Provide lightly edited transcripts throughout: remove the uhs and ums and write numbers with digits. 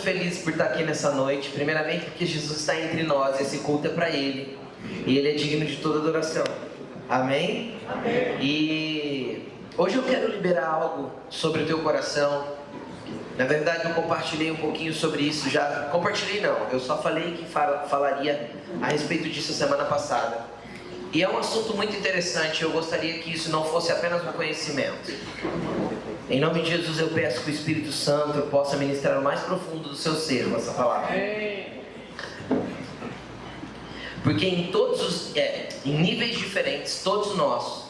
feliz por estar aqui nessa noite. Primeiramente porque Jesus está entre nós, esse culto é para Ele. E Ele é digno de toda adoração. Amém? Amém. E hoje eu quero liberar algo sobre o teu coração. Na verdade eu compartilhei um pouquinho sobre isso já. Compartilhei não, eu só falei que falaria a respeito disso semana passada. E é um assunto muito interessante, eu gostaria que isso não fosse apenas um conhecimento. Em nome de Jesus eu peço que o Espírito Santo possa ministrar o mais profundo do seu ser com essa palavra. Porque em em níveis diferentes, todos nós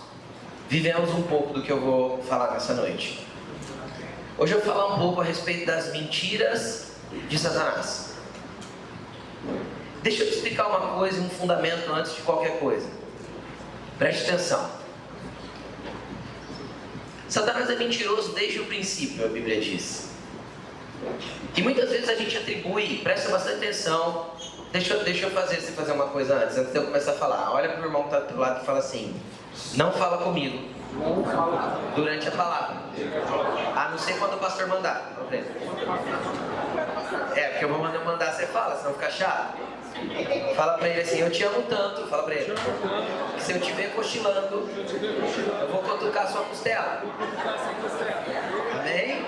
vivemos um pouco do que eu vou falar nessa noite. Hoje eu vou falar um pouco a respeito das mentiras de Satanás. Deixa eu te explicar uma coisa, um fundamento antes de qualquer coisa. Preste atenção. Satanás é mentiroso desde o princípio, a Bíblia diz. E muitas vezes a gente atribui, presta bastante atenção. Deixa eu fazer uma coisa antes de eu começar a falar. Olha para o irmão que está do lado e fala assim: não fala comigo durante a palavra, a não ser quando o pastor mandar. Porque eu vou mandar, você fala, senão fica chato. Fala para ele assim: eu te amo tanto. Fala para ele que se eu te ver cochilando, eu vou cutucar sua costela. Amém?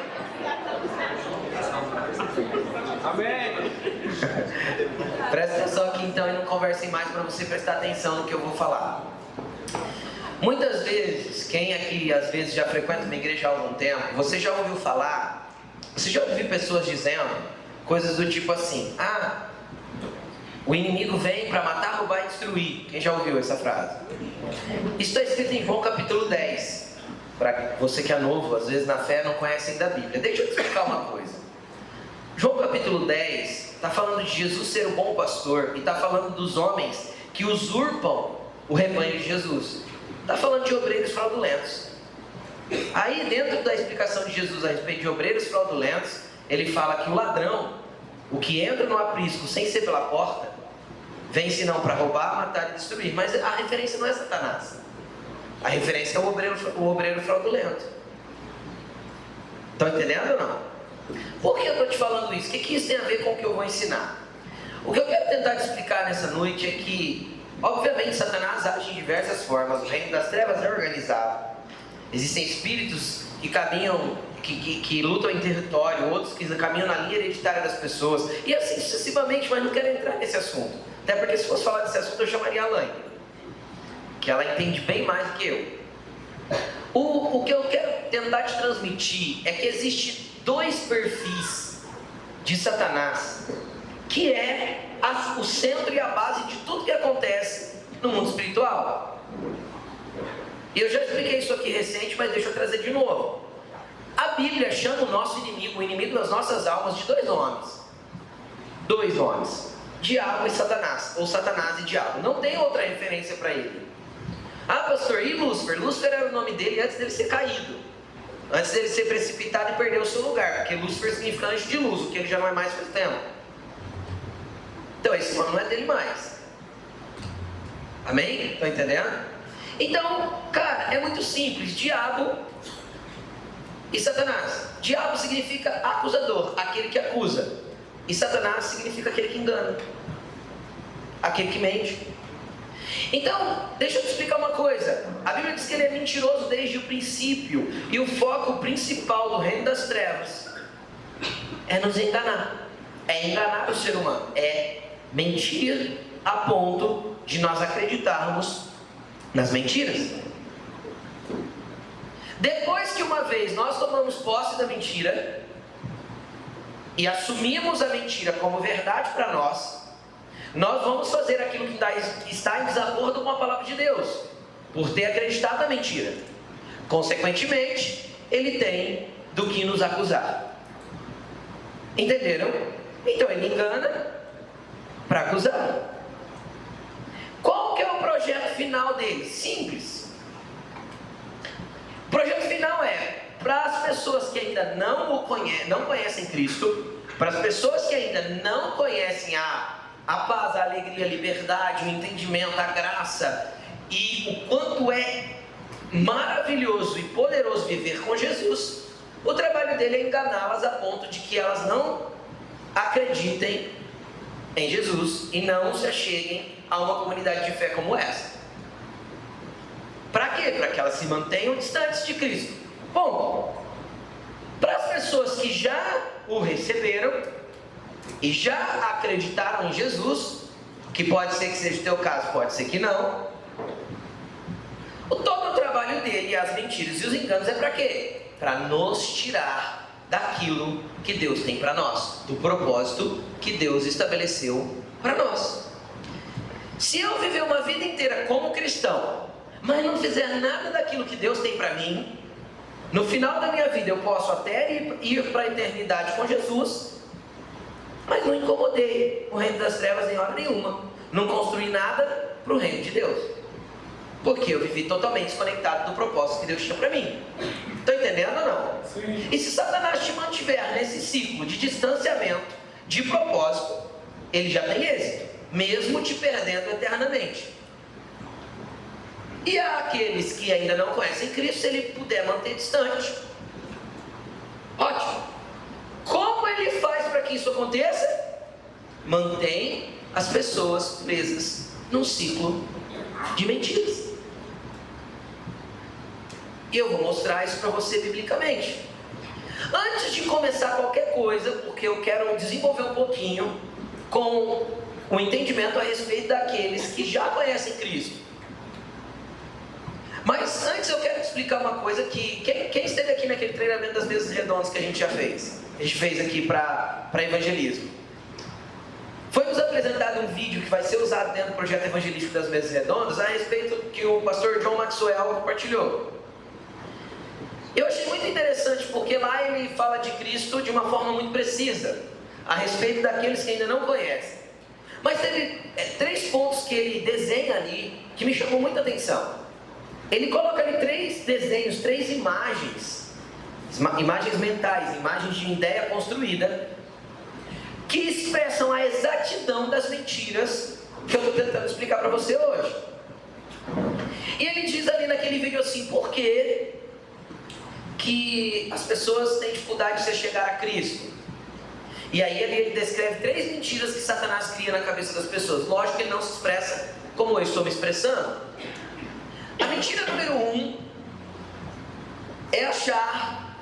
Amém. Presta atenção aqui então e não conversem mais, para você prestar atenção no que eu vou falar. Muitas vezes, quem aqui às vezes já frequenta uma igreja há algum tempo, você já ouviu falar, você já ouviu pessoas dizendo coisas do tipo assim: o inimigo vem para matar, roubar e destruir. Quem já ouviu essa frase? Isso está escrito em João capítulo 10. Para você que é novo, às vezes na fé não conhece ainda a Bíblia. Deixa eu te explicar uma coisa. João capítulo 10 está falando de Jesus ser o bom pastor e está falando dos homens que usurpam o rebanho de Jesus. Está falando de obreiros fraudulentos. Aí dentro da explicação de Jesus a respeito de obreiros fraudulentos, ele fala que o ladrão, o que entra no aprisco sem ser pela porta, vem senão para roubar, matar e destruir. Mas a referência não é Satanás. A referência é o obreiro fraudulento. Estão entendendo ou não? Por que eu estou te falando isso? O que isso tem a ver com o que eu vou ensinar? O que eu quero tentar te explicar nessa noite é que, obviamente, Satanás age de diversas formas. O reino das trevas é organizado. Existem espíritos que caminham, que lutam em território, outros que caminham na linha hereditária das pessoas, e assim sucessivamente, mas não quero entrar nesse assunto. Até porque se fosse falar desse assunto eu chamaria a Laine, que ela entende bem mais do que eu. O que eu quero tentar te transmitir é que existe dois perfis de Satanás, que é o centro e a base de tudo que acontece no mundo espiritual. Eu já expliquei isso aqui recente, mas deixa eu trazer de novo. A Bíblia chama o nosso inimigo, o inimigo das nossas almas, de dois nomes. Dois nomes: Diabo e Satanás, ou Satanás e Diabo. Não tem outra referência para ele. Pastor, e Lúcifer? Lúcifer era o nome dele antes dele ser caído, antes dele ser precipitado e perder o seu lugar, porque Lúcifer significa anjo de luz, o que ele já não é mais faz tempo. Então esse nome não é dele mais. Amém? Estão entendendo? Então, cara, é muito simples: Diabo e Satanás. Diabo significa acusador, aquele que acusa. E Satanás significa aquele que engana, aquele que mente. Então, deixa eu te explicar uma coisa. A Bíblia diz que ele é mentiroso desde o princípio. E o foco principal do reino das trevas é nos enganar. É enganar o ser humano. É mentir a ponto de nós acreditarmos nas mentiras. Depois que uma vez nós tomamos posse da mentira e assumimos a mentira como verdade para nós vamos fazer aquilo que está em desacordo com a palavra de Deus, por ter acreditado na mentira. Consequentemente, ele tem do que nos acusar. Entenderam? Então ele engana para acusar. Qual que é o projeto final dele? Simples. O projeto final é para as pessoas que ainda não conhecem Cristo, para as pessoas que ainda não conhecem a paz, a alegria, a liberdade, o entendimento, a graça e o quanto é maravilhoso e poderoso viver com Jesus. O trabalho dele é enganá-las a ponto de que elas não acreditem em Jesus e não se acheguem a uma comunidade de fé como essa. Para quê? Para que elas se mantenham distantes de Cristo. Bom, para as pessoas que já o receberam e já acreditaram em Jesus, que pode ser que seja o teu caso, pode ser que não, todo o trabalho dele, as mentiras e os enganos é para quê? Para nos tirar daquilo que Deus tem para nós, do propósito que Deus estabeleceu para nós. Se eu viver uma vida inteira como cristão, mas não fizer nada daquilo que Deus tem para mim, no final da minha vida eu posso até ir para a eternidade com Jesus, mas não incomodei o reino das trevas em hora nenhuma, não construí nada para o reino de Deus, porque eu vivi totalmente desconectado do propósito que Deus tinha para mim. Estão entendendo ou não? Sim. E se Satanás te mantiver nesse ciclo de distanciamento, de propósito, ele já tem êxito, mesmo te perdendo eternamente. E há aqueles que ainda não conhecem Cristo, se ele puder manter distante, ótimo. Como ele faz para que isso aconteça? Mantém as pessoas presas num ciclo de mentiras. E eu vou mostrar isso para você biblicamente. Antes de começar qualquer coisa, porque eu quero desenvolver um pouquinho com o entendimento a respeito daqueles que já conhecem Cristo. Mas antes eu quero te explicar uma coisa que... Quem esteve aqui naquele treinamento das mesas redondas que a gente já fez? A gente fez aqui para evangelismo. Foi nos apresentado um vídeo que vai ser usado dentro do projeto evangelístico das mesas redondas a respeito que o pastor John Maxwell compartilhou. Eu achei muito interessante porque lá ele fala de Cristo de uma forma muito precisa, a respeito daqueles que ainda não conhecem. Mas teve 3 pontos que ele desenha ali que me chamou muita atenção. Ele coloca ali 3 desenhos, 3 imagens mentais, imagens de ideia construída, que expressam a exatidão das mentiras que eu estou tentando explicar para você hoje. E ele diz ali naquele vídeo assim, por que as pessoas têm dificuldade de se chegar a Cristo? E aí ele descreve 3 mentiras que Satanás cria na cabeça das pessoas. Lógico que ele não se expressa como eu estou me expressando. A mentira número 1 é achar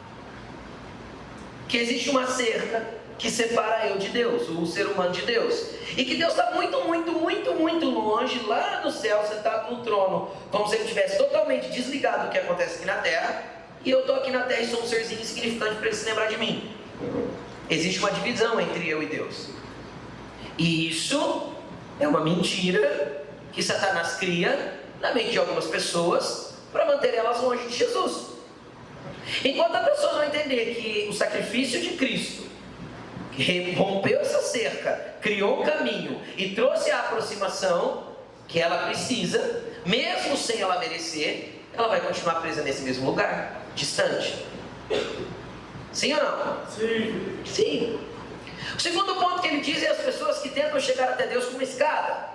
que existe uma cerca que separa eu de Deus, o ser humano de Deus, e que Deus está muito, muito, muito, muito longe, lá no céu, sentado no trono, como se ele estivesse totalmente desligado do que acontece aqui na terra, e eu estou aqui na terra e sou um serzinho insignificante para ele se lembrar de mim. Existe uma divisão entre eu e Deus, e isso é uma mentira que Satanás cria na mente de algumas pessoas para manter elas longe de Jesus. Enquanto a pessoa não entender que o sacrifício de Cristo que rompeu essa cerca, criou um caminho e trouxe a aproximação que ela precisa, mesmo sem ela merecer, ela vai continuar presa nesse mesmo lugar, distante. Sim ou não? Sim. Sim. O segundo ponto que ele diz é as pessoas que tentam chegar até Deus com uma escada.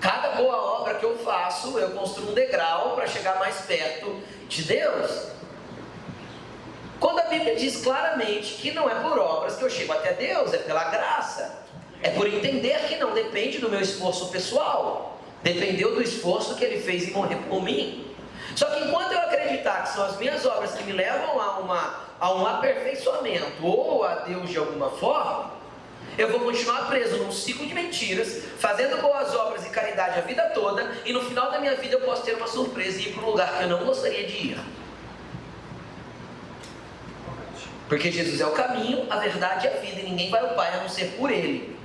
Cada boa obra que eu faço, eu construo um degrau para chegar mais perto de Deus. Quando a Bíblia diz claramente que não é por obras que eu chego até Deus, é pela graça. É por entender que não depende do meu esforço pessoal. Dependeu do esforço que Ele fez em morrer por mim. Só que enquanto eu acreditar que são as minhas obras que me levam a um aperfeiçoamento ou a Deus de alguma forma, eu vou continuar preso num ciclo de mentiras, fazendo boas obras e caridade a vida toda, e no final da minha vida eu posso ter uma surpresa e ir para um lugar que eu não gostaria de ir. Porque Jesus é o caminho, a verdade e a vida, e ninguém vai ao Pai a não ser por Ele.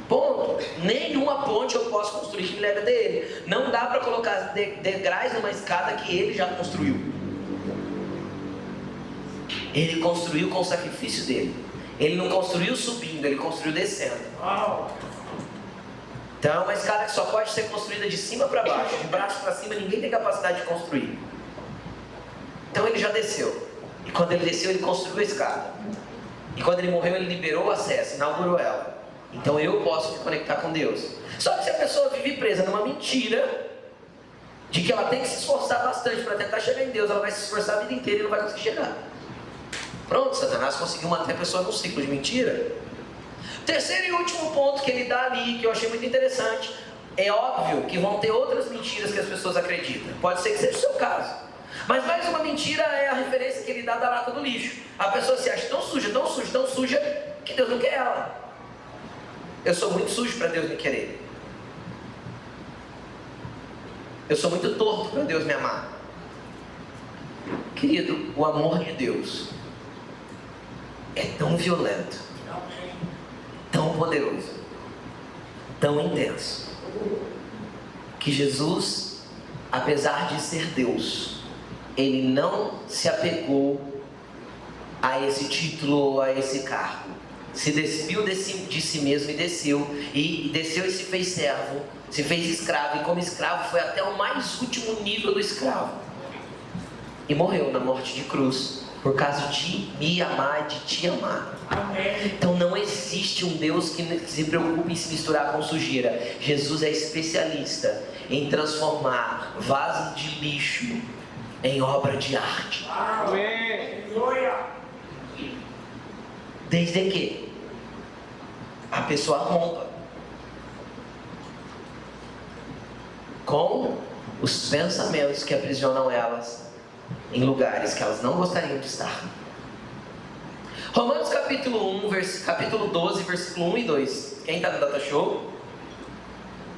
Ponto. Nenhuma ponte eu posso construir que me leve até Ele. Não dá para colocar degraus numa escada que Ele já construiu. Ele construiu com o sacrifício dele. Ele não construiu subindo, Ele construiu descendo. Então é uma escada que só pode ser construída de cima para baixo. De baixo para cima ninguém tem capacidade de construir. Então Ele já desceu. E quando Ele desceu, Ele construiu a escada. E quando Ele morreu, Ele liberou o acesso, inaugurou ela. Então eu posso me conectar com Deus. Só que se a pessoa vive presa numa mentira de que ela tem que se esforçar bastante para tentar chegar em Deus, ela vai se esforçar a vida inteira e não vai conseguir chegar. Pronto, Satanás conseguiu manter a pessoa num ciclo de mentira. Terceiro e último ponto que ele dá ali, que eu achei muito interessante, é óbvio que vão ter outras mentiras que as pessoas acreditam. Pode ser que seja o seu caso. Mas mais uma mentira é a referência que ele dá da lata do lixo. A pessoa se acha tão suja, tão suja, tão suja, que Deus não quer ela. Eu sou muito sujo para Deus me querer. Eu sou muito torto para Deus me amar. Querido, o amor de Deus é tão violento, tão poderoso, tão intenso, que Jesus, apesar de ser Deus, Ele não se apegou a esse título, a esse cargo. Se despiu de si mesmo e desceu e se fez servo, se fez escravo, e como escravo foi até o mais último nível do escravo, e morreu na morte de cruz, por causa de me amar, de te amar. Então não existe um Deus que se preocupe em se misturar com sujeira. Jesus é especialista em transformar vaso de lixo em obra de arte. Amém. Desde que a pessoa rompa com os pensamentos que aprisionam elas em lugares que elas não gostariam de estar. Romanos capítulo 12, versículo 1 e 2. Quem está no Data Show?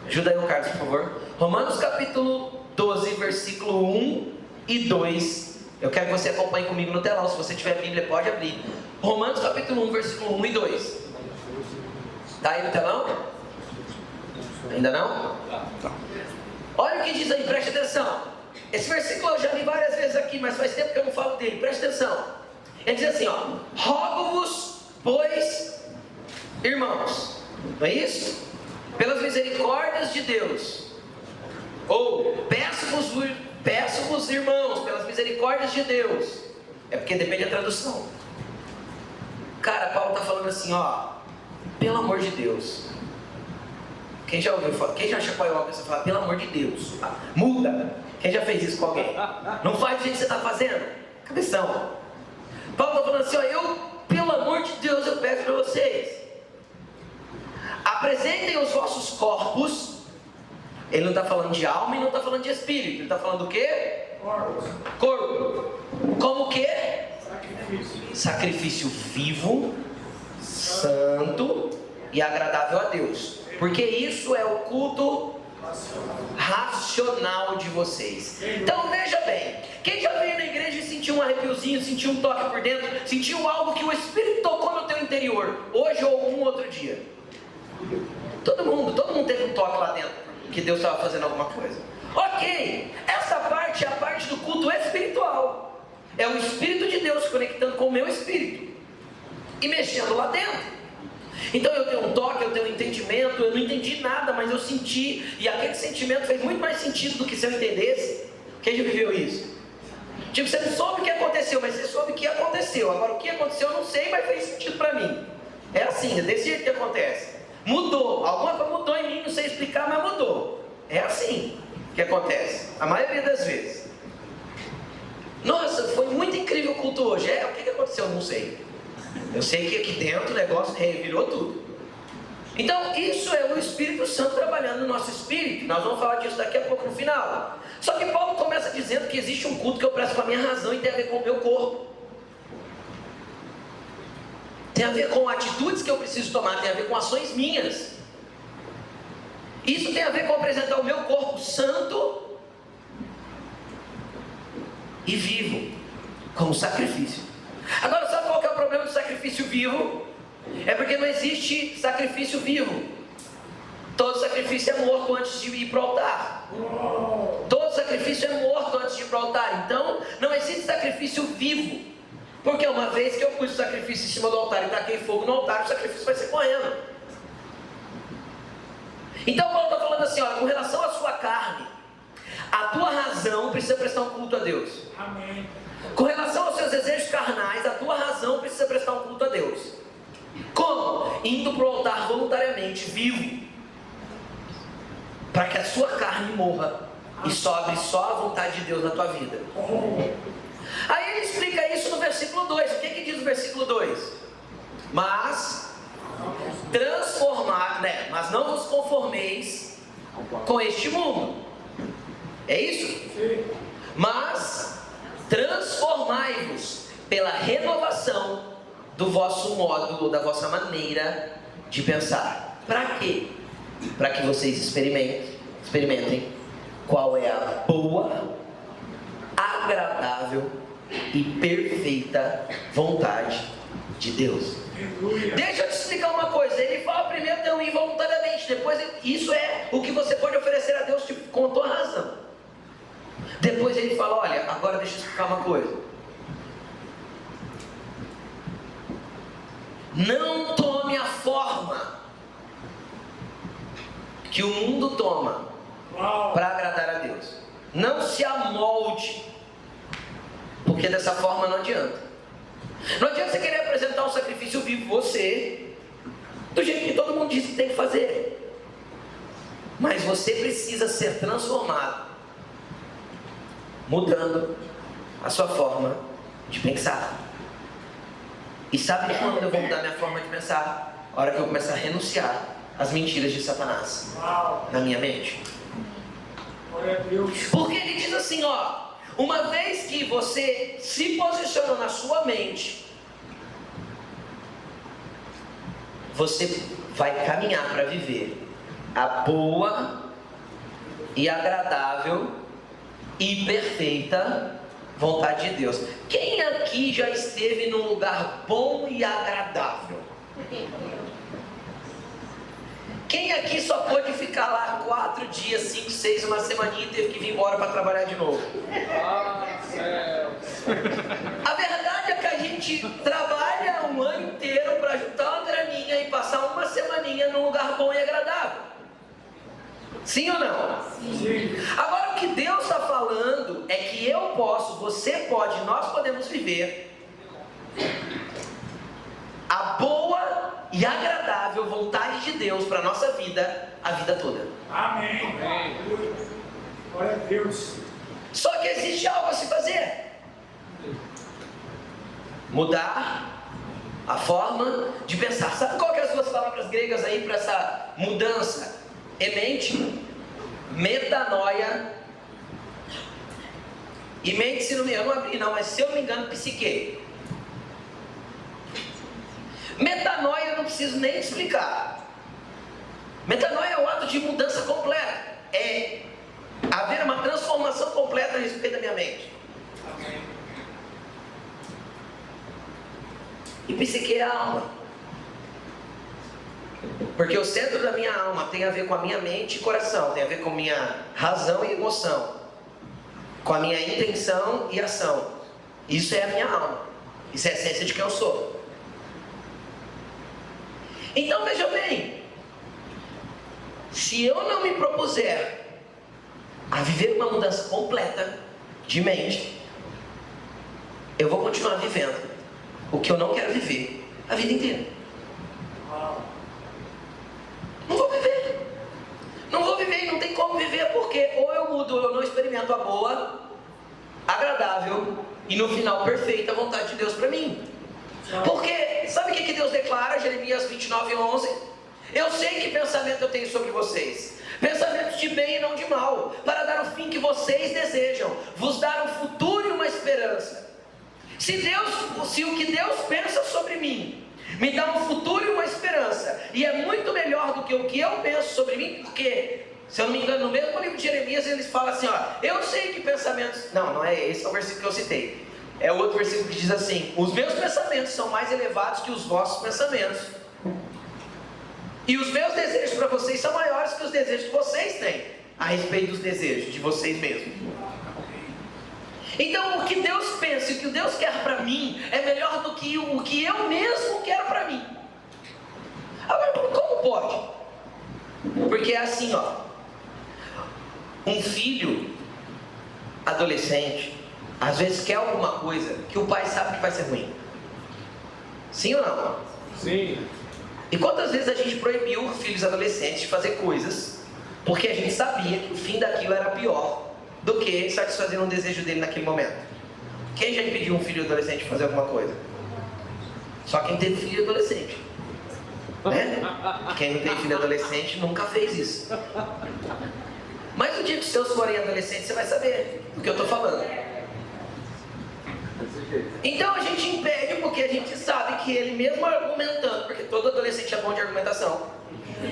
Ajuda aí o Carlos, por favor. Romanos capítulo 12, versículo 1 e 2. Eu quero que você acompanhe comigo no telão. Se você tiver a Bíblia, pode abrir. Romanos capítulo 1, versículo 1 e 2. Está aí no telão? Ainda não? Olha o que diz aí, preste atenção. Esse versículo eu já li várias vezes aqui, mas faz tempo que eu não falo dele. Preste atenção. Ele diz assim, ó: rogo-vos, pois, irmãos, não é isso? Pelas misericórdias de Deus, ou peço-vos, irmãos, pelas misericórdias de Deus. É porque depende da tradução. Cara, Paulo está falando assim, ó: pelo amor de Deus. Quem já ouviu falar? Quem já chacoalhou a pessoa e fala, pelo amor de Deus, muda? Quem já fez isso com alguém? Não faz do jeito que você está fazendo? Cabeção. Paulo está falando assim, ó: eu, pelo amor de Deus, eu peço para vocês, apresentem os vossos corpos. Ele não está falando de alma e não está falando de espírito. Ele está falando do quê? Corpo. Como o quê? Sacrifício vivo, santo e agradável a Deus. Porque isso é o culto racional de vocês. Então veja bem, quem já veio na igreja e sentiu um arrepiozinho, sentiu um toque por dentro, sentiu algo que o Espírito tocou no teu interior, hoje ou algum outro dia? Todo mundo teve um toque lá dentro, que Deus estava fazendo alguma coisa. Ok, essa parte é a parte do culto espiritual. É o Espírito de Deus se conectando com o meu espírito e mexendo lá dentro. Então eu tenho um toque, eu tenho um entendimento, eu não entendi nada, mas eu senti, e aquele sentimento fez muito mais sentido do que se eu entendesse. Quem já viveu isso? Tipo, você não soube o que aconteceu, mas você soube o que aconteceu. Agora o que aconteceu eu não sei, mas fez sentido para mim. É assim, é desse jeito que acontece. Mudou, alguma coisa mudou em mim, não sei explicar, mas mudou. É assim que acontece, a maioria das vezes. Nossa, foi muito incrível o culto hoje. O que aconteceu? Eu não sei. Eu sei que aqui dentro o negócio revirou tudo. Então isso é o Espírito Santo trabalhando no nosso espírito. Nós vamos falar disso daqui a pouco no final. Só que Paulo começa dizendo que existe um culto que eu presto com a minha razão e tem a ver com o meu corpo. Tem a ver com atitudes que eu preciso tomar, tem a ver com ações minhas. Isso tem a ver com apresentar o meu corpo santo e vivo como sacrifício. Agora, sabe qual que é o problema do sacrifício vivo? É porque não existe sacrifício vivo. Todo sacrifício é morto antes de ir para o altar. Todo sacrifício é morto antes de ir para o altar. Então, não existe sacrifício vivo. Porque uma vez que eu pus o sacrifício em cima do altar e taquei fogo no altar, o sacrifício vai ser correndo. Então, Paulo está falando assim, olha, com relação à sua carne, a tua razão precisa prestar um culto a Deus. Amém. Com relação aos seus desejos carnais, a tua razão precisa prestar um culto a Deus. Como? Indo para o altar voluntariamente, vivo, para que a sua carne morra e sobre só a vontade de Deus na tua vida. Aí ele explica isso no versículo versículo 2. O que diz o versículo 2? Mas mas não vos conformeis com este mundo. É isso? Sim. Mas transformai-vos pela renovação do vosso modo, da vossa maneira de pensar. Para quê? Para que vocês experimentem qual é a boa, agradável e perfeita vontade de Deus. Deixa eu te explicar uma coisa. Ele fala primeiro não ir voluntariamente, depois isso é o que você pode oferecer a Deus com a tua razão. Depois ele fala, olha, agora deixa eu explicar uma coisa. Não tome a forma que o mundo toma para agradar a Deus. Não se amolde, porque dessa forma não adianta. Não adianta você querer apresentar um sacrifício vivo, você, do jeito que todo mundo diz que tem que fazer. Mas você precisa ser transformado, mudando a sua forma de pensar. E sabe quando eu vou mudar minha forma de pensar? A hora que eu começar a renunciar às mentiras de Satanás na minha mente. Porque ele diz assim, ó, uma vez que você se posicionou na sua mente, você vai caminhar para viver a boa e agradável e perfeita vontade de Deus. Quem aqui já esteve num lugar bom e agradável? Quem aqui só pôde ficar lá 4 dias, 5, 6, uma semaninha e teve que vir embora para trabalhar de novo? A verdade é que a gente trabalha um ano inteiro para juntar uma graninha e passar uma semaninha num lugar bom e agradável. Sim ou não? Sim. Agora o que Deus está falando é que eu posso, você pode, nós podemos viver a boa e agradável vontade de Deus para a nossa vida, a vida toda. Amém. Glória a Deus. Só que existe algo a se fazer. Mudar a forma de pensar. Sabe qual que é as duas palavras gregas aí para essa mudança? Emente, metanoia. E mente, se não me engano, eu não abri não, mas se eu não me engano, psique. Metanoia eu não preciso nem explicar. Metanoia é o ato de mudança completa. É haver uma transformação completa a respeito da minha mente. Amém. E psique é a alma. Porque o centro da minha alma tem a ver com a minha mente e coração. Tem a ver com a minha razão e emoção. Com a minha intenção e ação. Isso é a minha alma. Isso é a essência de quem eu sou. Então veja bem, se eu não me propuser a viver uma mudança completa de mente, eu vou continuar vivendo o que eu não quero viver a vida inteira. Não vou viver. Não vou viver e não tem como viver, porque ou eu mudo, ou eu não experimento a boa, agradável e no final perfeita vontade de Deus para mim. Porque, sabe o que Deus declara? Jeremias 29:11. Eu sei que pensamento eu tenho sobre vocês, pensamentos de bem e não de mal, para dar o fim que vocês desejam, vos dar um futuro e uma esperança. Se o que Deus pensa sobre mim me dá um futuro e uma esperança, e é muito melhor do que o que eu penso sobre mim, porque, se eu não me engano, no mesmo livro de Jeremias eles falam assim, ó, eu sei que pensamentos, não é esse, é o versículo que eu citei. É o outro versículo que diz assim, os meus pensamentos são mais elevados que os vossos pensamentos, e os meus desejos para vocês são maiores que os desejos que vocês têm a respeito dos desejos de vocês mesmos. Então o que Deus pensa e o que Deus quer para mim é melhor do que o que eu mesmo quero para mim. Agora, como pode? Porque é assim, ó, um filho adolescente às vezes quer alguma coisa que o pai sabe que vai ser ruim. Sim ou não? Sim. E quantas vezes a gente proibiu filhos adolescentes de fazer coisas porque a gente sabia que o fim daquilo era pior do que satisfazer um desejo dele naquele momento? Quem já impediu um filho adolescente de fazer alguma coisa? Só quem teve filho adolescente. Né? Quem não tem filho adolescente nunca fez isso. Mas o dia que os seus forem adolescentes, você vai saber do que eu estou falando. Então a gente impede porque a gente sabe que ele mesmo argumentando, porque todo adolescente é bom de argumentação,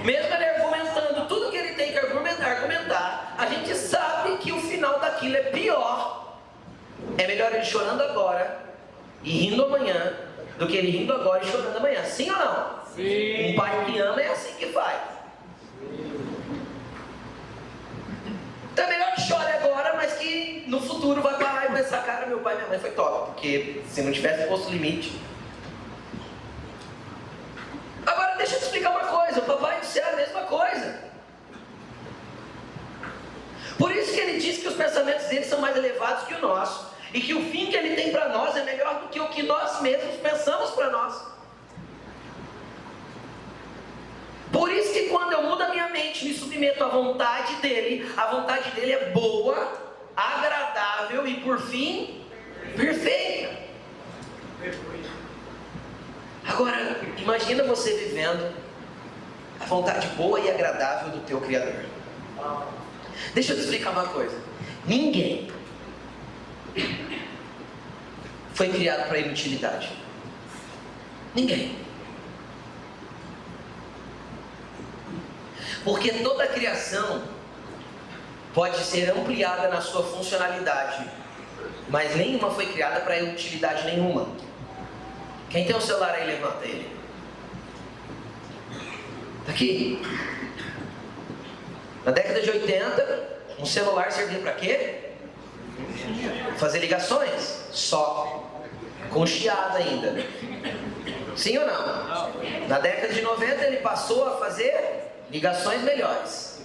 mesmo ele argumentando tudo que ele tem que argumentar, a gente sabe que o final daquilo é pior. É melhor ele chorando agora e rindo amanhã do que ele rindo agora e chorando amanhã. Sim ou não? Sim. Um pai que ama é assim que faz. Então é melhor que chore agora, mas que no futuro vai parar e pensar, cara, meu pai e minha mãe foi top, porque se não tivesse posto limite. Agora deixa eu te explicar uma coisa, o papai do céu é a mesma coisa. Por isso que ele diz que os pensamentos dele são mais elevados que o nosso, e que o fim que ele tem para nós é melhor do que o que nós mesmos pensamos para nós. Por isso que quando eu mudo a minha mente, me submeto à vontade dele, a vontade dele é boa, agradável e por fim, perfeita. Agora, imagina você vivendo a vontade boa e agradável do teu Criador. Deixa eu te explicar uma coisa. Ninguém foi criado para inutilidade. Ninguém. Porque toda a criação pode ser ampliada na sua funcionalidade, mas nenhuma foi criada para utilidade nenhuma. Quem tem um celular aí, levanta ele. Tá aqui. Na década de 80, um celular servia para quê? Fazer ligações. Só. Com chiado ainda. Sim ou não? Na década de 90 ele passou a fazer ligações melhores.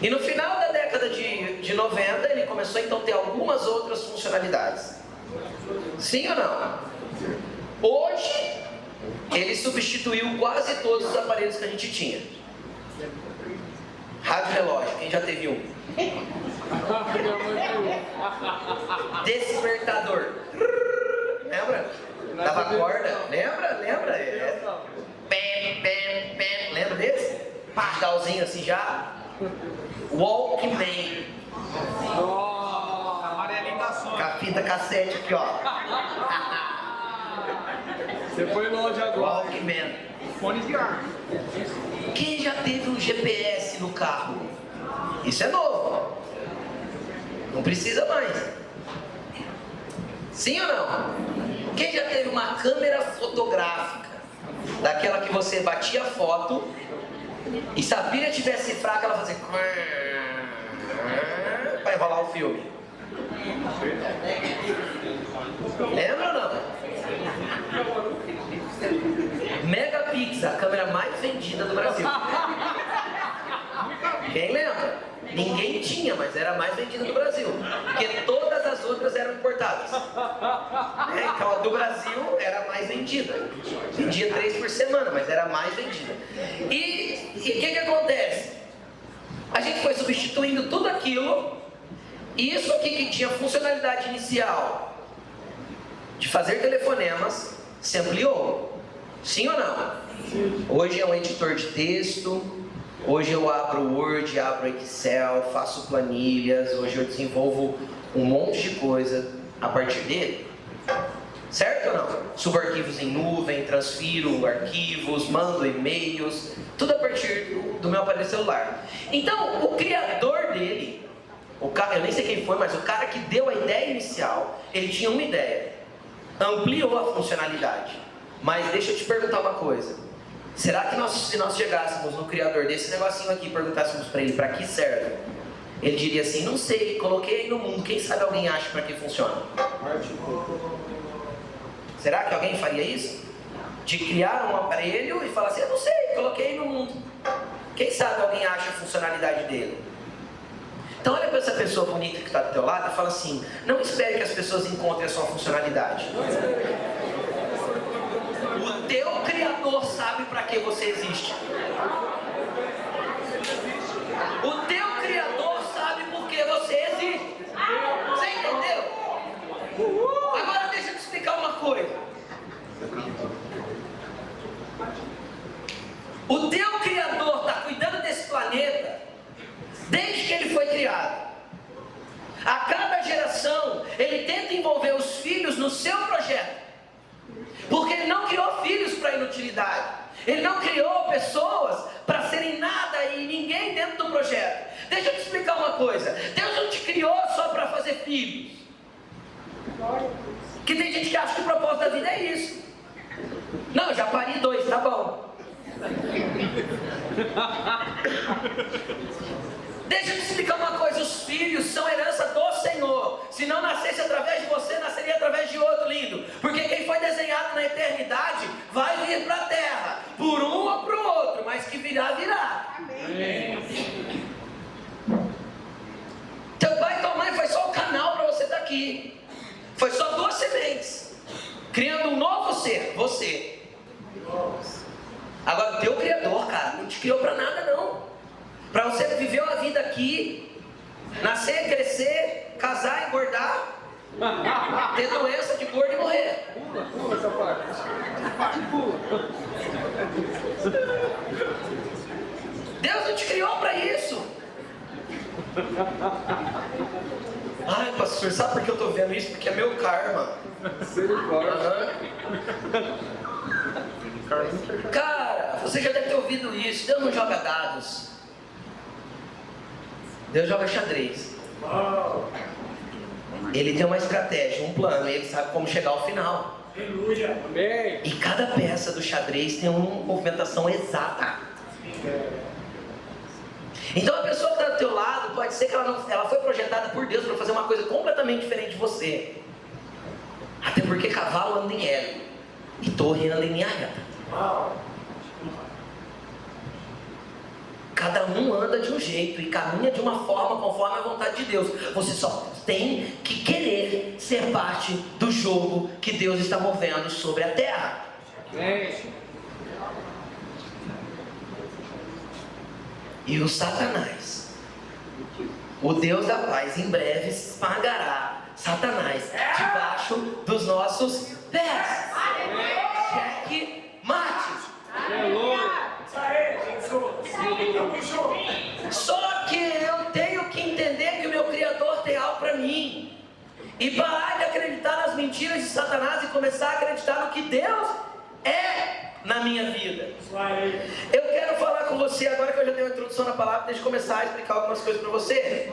E no final da década de 90 ele começou então a ter algumas outras funcionalidades. Sim ou não? Hoje ele substituiu quase todos os aparelhos que a gente tinha. Rádio relógio, quem já teve um? Despertador. Lembra? Dava corda. Lembra? Pem. Lembra desse? Pardalzinho assim já. Walkman. Com a fita cassete aqui, ó. Você foi longe agora. Walkman. Fone de ar. Quem já teve um GPS no carro? Isso é novo. Não precisa mais. Sim ou não? Quem já teve uma câmera fotográfica? Daquela que você batia a foto e se a pilha tivesse fraca, ela fazia para enrolar o filme. Lembra ou não? Megapixel, a câmera mais vendida do Brasil. Quem lembra? Ninguém tinha, mas era a mais vendida do Brasil. Porque todas as outras eram importadas. Então a do Brasil era a mais vendida. Vendia 3 por semana, mas era a mais vendida. E o que acontece? A gente foi substituindo tudo aquilo. E isso aqui que tinha funcionalidade inicial de fazer telefonemas, se ampliou. Sim ou não? Hoje é um editor de texto. Hoje eu abro o Word, abro o Excel, faço planilhas. Hoje eu desenvolvo um monte de coisa a partir dele. Certo ou não? Subo arquivos em nuvem, transfiro arquivos, mando e-mails. Tudo a partir do meu aparelho celular. Então, o criador dele, eu nem sei quem foi, mas o cara que deu a ideia inicial, ele tinha uma ideia. Ampliou a funcionalidade. Mas deixa eu te perguntar uma coisa. Será que se nós chegássemos no criador desse negocinho aqui e perguntássemos para ele para que serve? Ele diria assim, não sei, coloquei aí no mundo, quem sabe alguém acha para que funciona? Será que alguém faria isso? De criar um aparelho e falar assim, eu não sei, coloquei aí no mundo. Quem sabe alguém acha a funcionalidade dele? Então olha para essa pessoa bonita que está do teu lado e fala assim, não espere que as pessoas encontrem a sua funcionalidade. O teu Criador sabe para que você existe. O teu Criador sabe por que você existe. Você entendeu? filhos no seu projeto. Porque Ele não criou filhos para inutilidade. Ele não criou pessoas para serem nada e ninguém dentro do projeto. Deixa eu te explicar uma coisa. Deus não te criou só para fazer filhos. Que tem gente que acha que o propósito da vida é isso. Não, já pari 2, tá bom. Deixa eu te explicar uma coisa. Os filhos são herança do Senhor. Se não nascesse através de você, nasceria através de outro, lindo. Porque quem foi desenhado na eternidade vai vir para a terra, por um ou para o outro, mas que virá, virá. Amém. Teu pai e tua mãe foi só o canal para você estar aqui. Foi só 2 sementes, criando um novo ser, você. Agora o teu Criador, cara, não te criou para nada não. Para você viver uma vida aqui, nascer, crescer, casar, engordar, ter doença de gordo e morrer. Pula essa parte. Pula. Deus não te criou para isso. Ai, pastor, sabe por que eu estou vendo isso? Porque é meu karma. Cara, você já deve ter ouvido isso. Deus não joga dados. Deus joga xadrez. Ele tem uma estratégia, um plano, e Ele sabe como chegar ao final. Aleluia. Amém. E cada peça do xadrez tem uma movimentação exata. Então a pessoa que está do teu lado, pode ser que ela foi projetada por Deus para fazer uma coisa completamente diferente de você. Até porque cavalo anda em L e torre anda em linha reta. Cada um anda de um jeito e caminha de uma forma conforme a vontade de Deus. Você só tem que querer ser parte do jogo que Deus está movendo sobre a terra. E o Satanás, o Deus da paz, em breve esmagará Satanás debaixo dos nossos pés. Cheque mate. Só que eu tenho que entender que o meu Criador tem algo para mim. E parar de acreditar nas mentiras de Satanás e começar a acreditar no que Deus é na minha vida. Eu quero falar com você agora que eu já dei uma introdução na palavra. Deixa eu começar a explicar algumas coisas para você.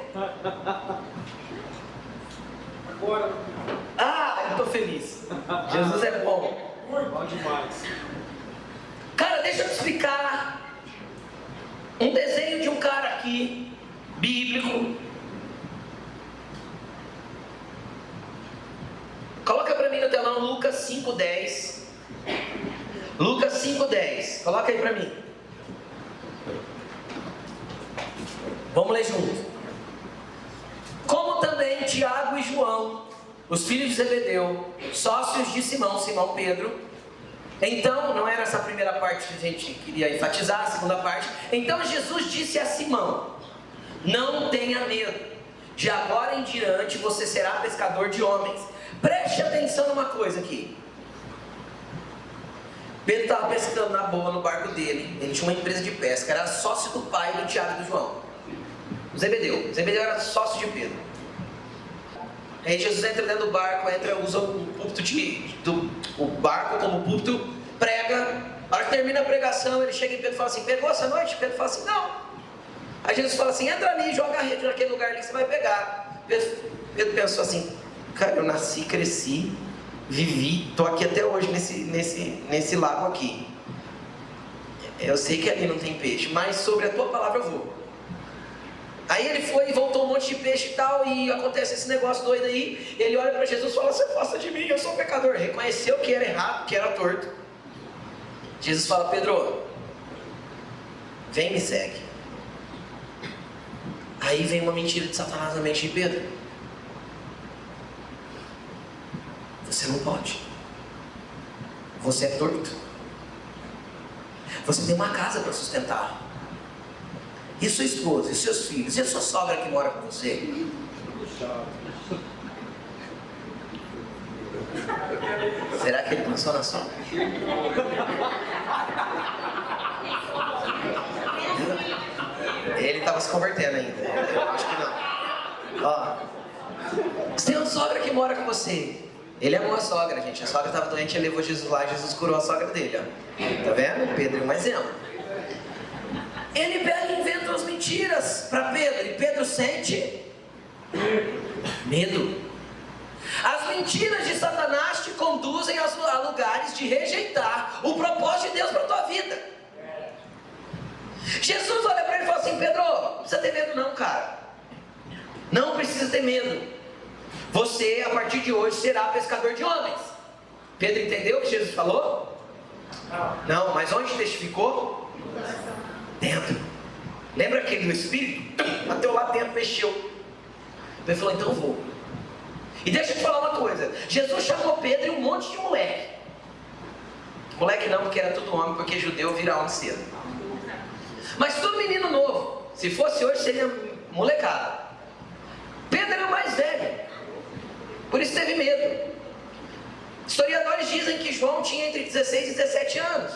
Eu estou feliz. Jesus é bom. Bom demais. Cara, deixa eu te explicar um desenho de um cara aqui, bíblico. Coloca para mim no telão Lucas 5:10. Lucas 5:10. Coloca aí para mim. Vamos ler junto. Como também Tiago e João, os filhos de Zebedeu, sócios de Simão, Simão Pedro. Então, não era essa a primeira parte que a gente queria enfatizar, a segunda parte. Então Jesus disse a Simão: não tenha medo, de agora em diante você será pescador de homens. Preste atenção numa coisa aqui. Pedro estava pescando na boa no barco dele. Ele tinha uma empresa de pesca, era sócio do pai do Tiago e do João, o Zebedeu. Zebedeu era sócio de Pedro. Aí Jesus entra dentro do barco, usa o púlpito o barco como púlpito, prega. Na hora que termina a pregação, ele chega em Pedro e fala assim: pegou essa noite? Pedro fala assim: não. Aí Jesus fala assim: entra ali, joga a rede naquele lugar ali que você vai pegar. Pedro pensou assim: cara, eu nasci, cresci, vivi, estou aqui até hoje nesse lago aqui. Eu sei que ali não tem peixe, mas sobre a tua palavra eu vou. Aí ele foi e voltou um monte de peixe e tal, e acontece esse negócio doido aí. Ele olha para Jesus e fala: você afasta de mim, eu sou um pecador. Reconheceu que era errado, que era torto. Jesus fala: Pedro, vem, me segue. Aí vem uma mentira de Satanás na mente de Pedro: você não pode, você é torto, você tem uma casa para sustentar, e sua esposa, e seus filhos, e a sua sogra que mora com você. Será que ele pensou na sogra? Ele estava se convertendo ainda. Eu acho que não. Ó, você tem uma sogra que mora com você. Ele amou a sogra, gente. A sogra estava doente, ele levou Jesus lá e Jesus curou a sogra dele, ó. Tá vendo? Pedro é um exemplo. Ele pega e inventa umas mentiras para Pedro. E Pedro sente medo. As mentiras de Satanás te conduzem a lugares de rejeitar o propósito de Deus para a tua vida. Jesus olha para ele e fala assim: Pedro, não precisa ter medo não, cara. Não precisa ter medo. Você, a partir de hoje, será pescador de homens. Pedro entendeu o que Jesus falou? Não, mas onde testificou? Dentro. Lembra aquele do Espírito? Bateu lá dentro, mexeu. Ele falou: então vou. E deixa eu te falar uma coisa. Jesus chamou Pedro e um monte de moleque. Moleque não, porque era tudo homem, porque judeu vira homem cedo. Mas tudo menino novo. Se fosse hoje, seria molecada. Pedro era mais velho. Por isso teve medo. Historiadores dizem que João tinha entre 16 e 17 anos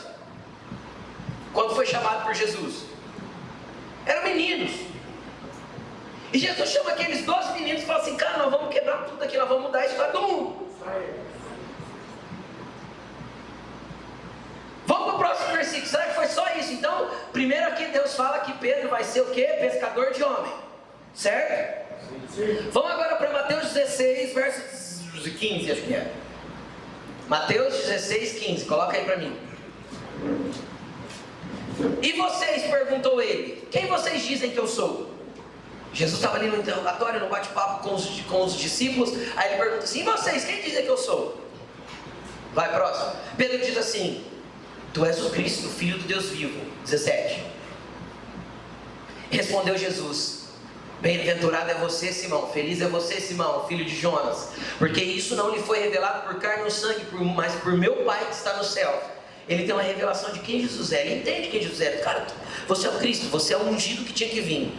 quando foi chamado por Jesus. Eram meninos. E Jesus chama aqueles 12 meninos e fala assim: cara, nós vamos quebrar tudo aqui, nós vamos mudar a história do mundo. Vamos para o próximo versículo. Será que foi só isso? Então, primeiro aqui Deus fala que Pedro vai ser o quê? Pescador de homem. Certo? Sim. Vamos agora para Mateus 16, versos 15, acho que é. Mateus 16, 15. Coloca aí para mim. E vocês, perguntou ele, quem vocês dizem que eu sou? Jesus estava ali no interrogatório, no bate-papo com os discípulos. Aí ele pergunta assim: e vocês, quem dizem que eu sou? Vai, próximo. Pedro diz assim: tu és o Cristo, o Filho do Deus vivo. 17. Respondeu Jesus: bem-aventurado é você, Simão, feliz é você, Simão, filho de Jonas, porque isso não lhe foi revelado por carne ou sangue, mas por meu Pai que está no céu. Ele tem uma revelação de quem Jesus é, ele entende quem Jesus é. Cara, você é o Cristo, você é o ungido que tinha que vir.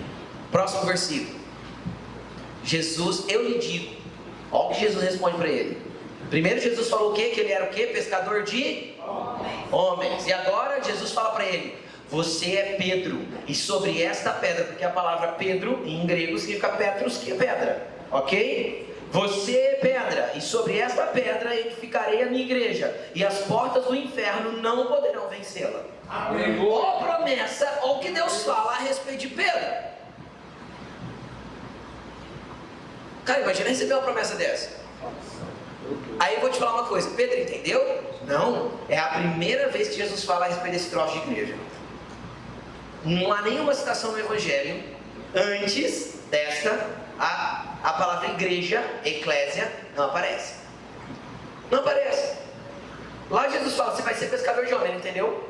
Próximo versículo. Jesus, eu lhe digo. Olha o que Jesus responde para ele. Primeiro Jesus falou o quê? Que ele era o quê? Pescador de homens. E agora Jesus fala para ele: você é Pedro, e sobre esta pedra, porque a palavra Pedro em grego significa Petros, que é pedra, ok? Você é pedra, e sobre esta pedra edificarei a minha igreja, e as portas do inferno não poderão vencê-la. Olha a promessa, olha o que Deus fala a respeito de Pedro. Cara, imagina receber uma promessa dessa. Aí eu vou te falar uma coisa: Pedro entendeu? Não, é a primeira vez que Jesus fala a respeito desse troço de igreja. Não há nenhuma citação no Evangelho antes desta, a palavra igreja, eclésia, não aparece. Não aparece. Lá Jesus fala: você vai ser pescador de homem, entendeu?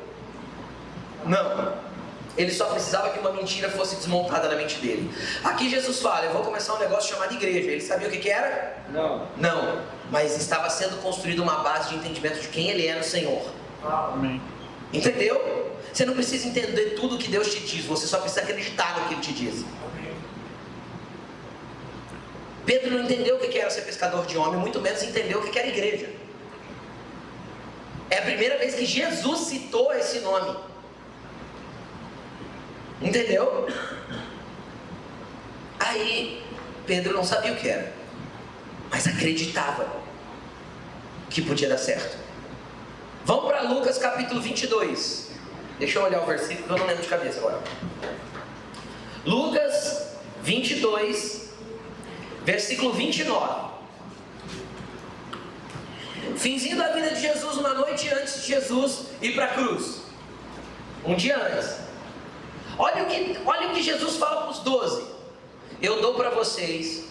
Não. Ele só precisava que uma mentira fosse desmontada na mente dele. Aqui Jesus fala: eu vou começar um negócio chamado igreja. Ele sabia o que era? Não. Não, mas estava sendo construída uma base de entendimento de quem ele é no Senhor. Amém. Entendeu? Você não precisa entender tudo o que Deus te diz, você só precisa acreditar no que Ele te diz. Pedro não entendeu o que era ser pescador de homem, muito menos entendeu o que era igreja. É a primeira vez que Jesus citou esse nome. Entendeu? Aí Pedro não sabia o que era, mas acreditava que podia dar certo. Vamos para Lucas capítulo 22. Deixa eu olhar o versículo que eu não lembro de cabeça agora. Lucas 22, versículo 29. Finzinho da vida de Jesus, uma noite antes de Jesus ir para a cruz. Um dia antes. Olha o que Jesus fala para os 12. Eu dou para vocês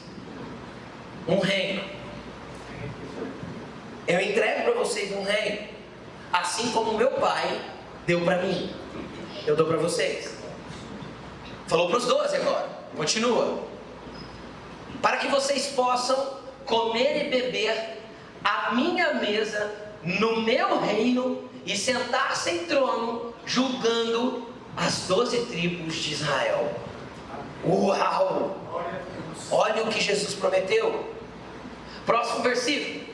um reino. Eu entrego para vocês um reino, assim como meu Pai deu para mim. Eu dou para vocês. Falou para os 12 agora. Continua. Para que vocês possam comer e beber à minha mesa, no meu reino, e sentar-se em trono, julgando as 12 tribos de Israel. Uau! Olha o que Jesus prometeu. Próximo versículo.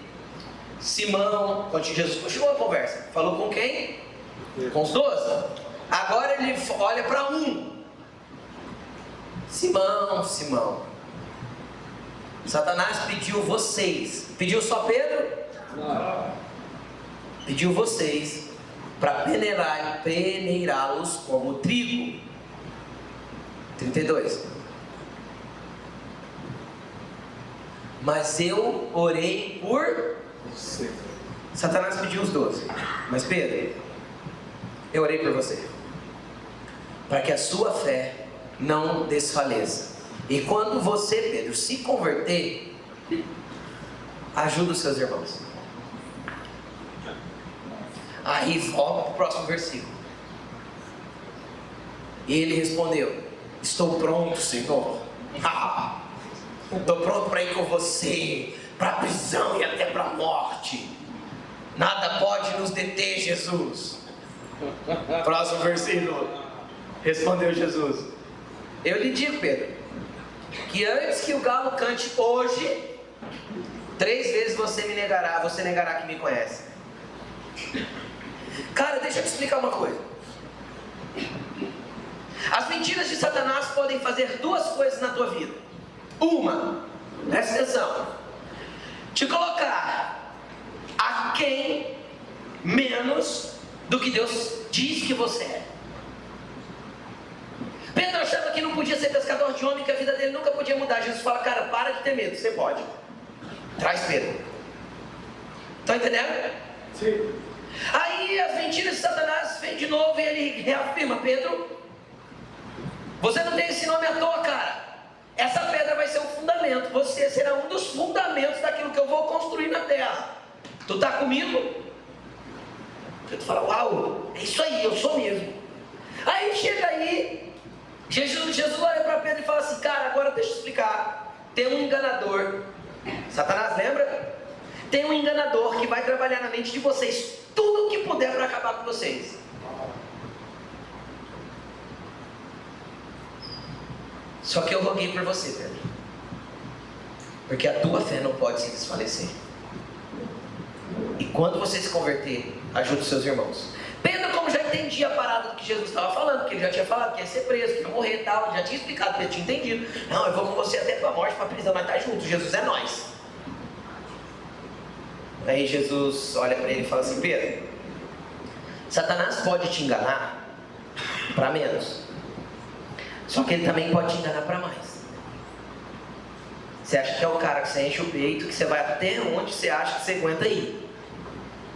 Simão, quando Jesus continuou a conversa, falou com quem? Com os 12. Agora ele olha para um. Simão, Simão, Satanás pediu vocês. Pediu só Pedro? Não. Pediu vocês para peneirá-los como trigo. 32. Mas eu orei por Você. Satanás pediu os 12. Mas Pedro, eu orei por você, para que a sua fé não desfaleça. E quando você, Pedro, se converter, ajuda os seus irmãos. Aí volta para o próximo versículo. E ele respondeu: estou pronto, Senhor. Estou pronto para ir com você para a prisão e até para a morte. Nada pode nos deter, Jesus. Próximo versículo. Respondeu Jesus: eu lhe digo, Pedro, que antes que o galo cante hoje, 3 vezes você negará que me conhece. Cara, deixa eu te explicar uma coisa. As mentiras de Satanás podem fazer 2 coisas na tua vida. Uma, presta atenção, te colocar a quem menos do que Deus diz que você é. Pedro achava que não podia ser pescador de homem, que a vida dele nunca podia mudar. Jesus fala: cara, para de ter medo, você pode. Traz Pedro. Está entendendo? Sim. Aí as mentiras de Satanás vêm de novo e ele reafirma: Pedro, você não tem esse nome à toa, cara. Essa pedra vai ser um fundamento. Você será um dos fundamentos daquilo que eu vou construir na terra. Tu está comigo? Tu fala: uau, é isso aí, eu sou mesmo. Aí chega aí, Jesus olha para Pedro e fala assim: cara, agora deixa eu explicar. Tem um enganador. Satanás, lembra? Tem um enganador que vai trabalhar na mente de vocês tudo o que puder para acabar com vocês. Só que eu roguei por você, Pedro, porque a tua fé não pode se desfalecer. E quando você se converter, ajude os seus irmãos. Pedro, como já entendia a parada do que Jesus estava falando, porque ele já tinha falado que ia ser preso, que ia morrer e tal, ele já tinha explicado, Pedro tinha entendido. Não, eu vou com você até para a morte, para a prisão, nós estamos juntos, Jesus é nós. Aí Jesus olha para ele e fala assim: Pedro, Satanás pode te enganar para menos, só que ele também pode te enganar para mais. Você acha que é o cara que você enche o peito, que você vai até onde você acha que você aguenta ir.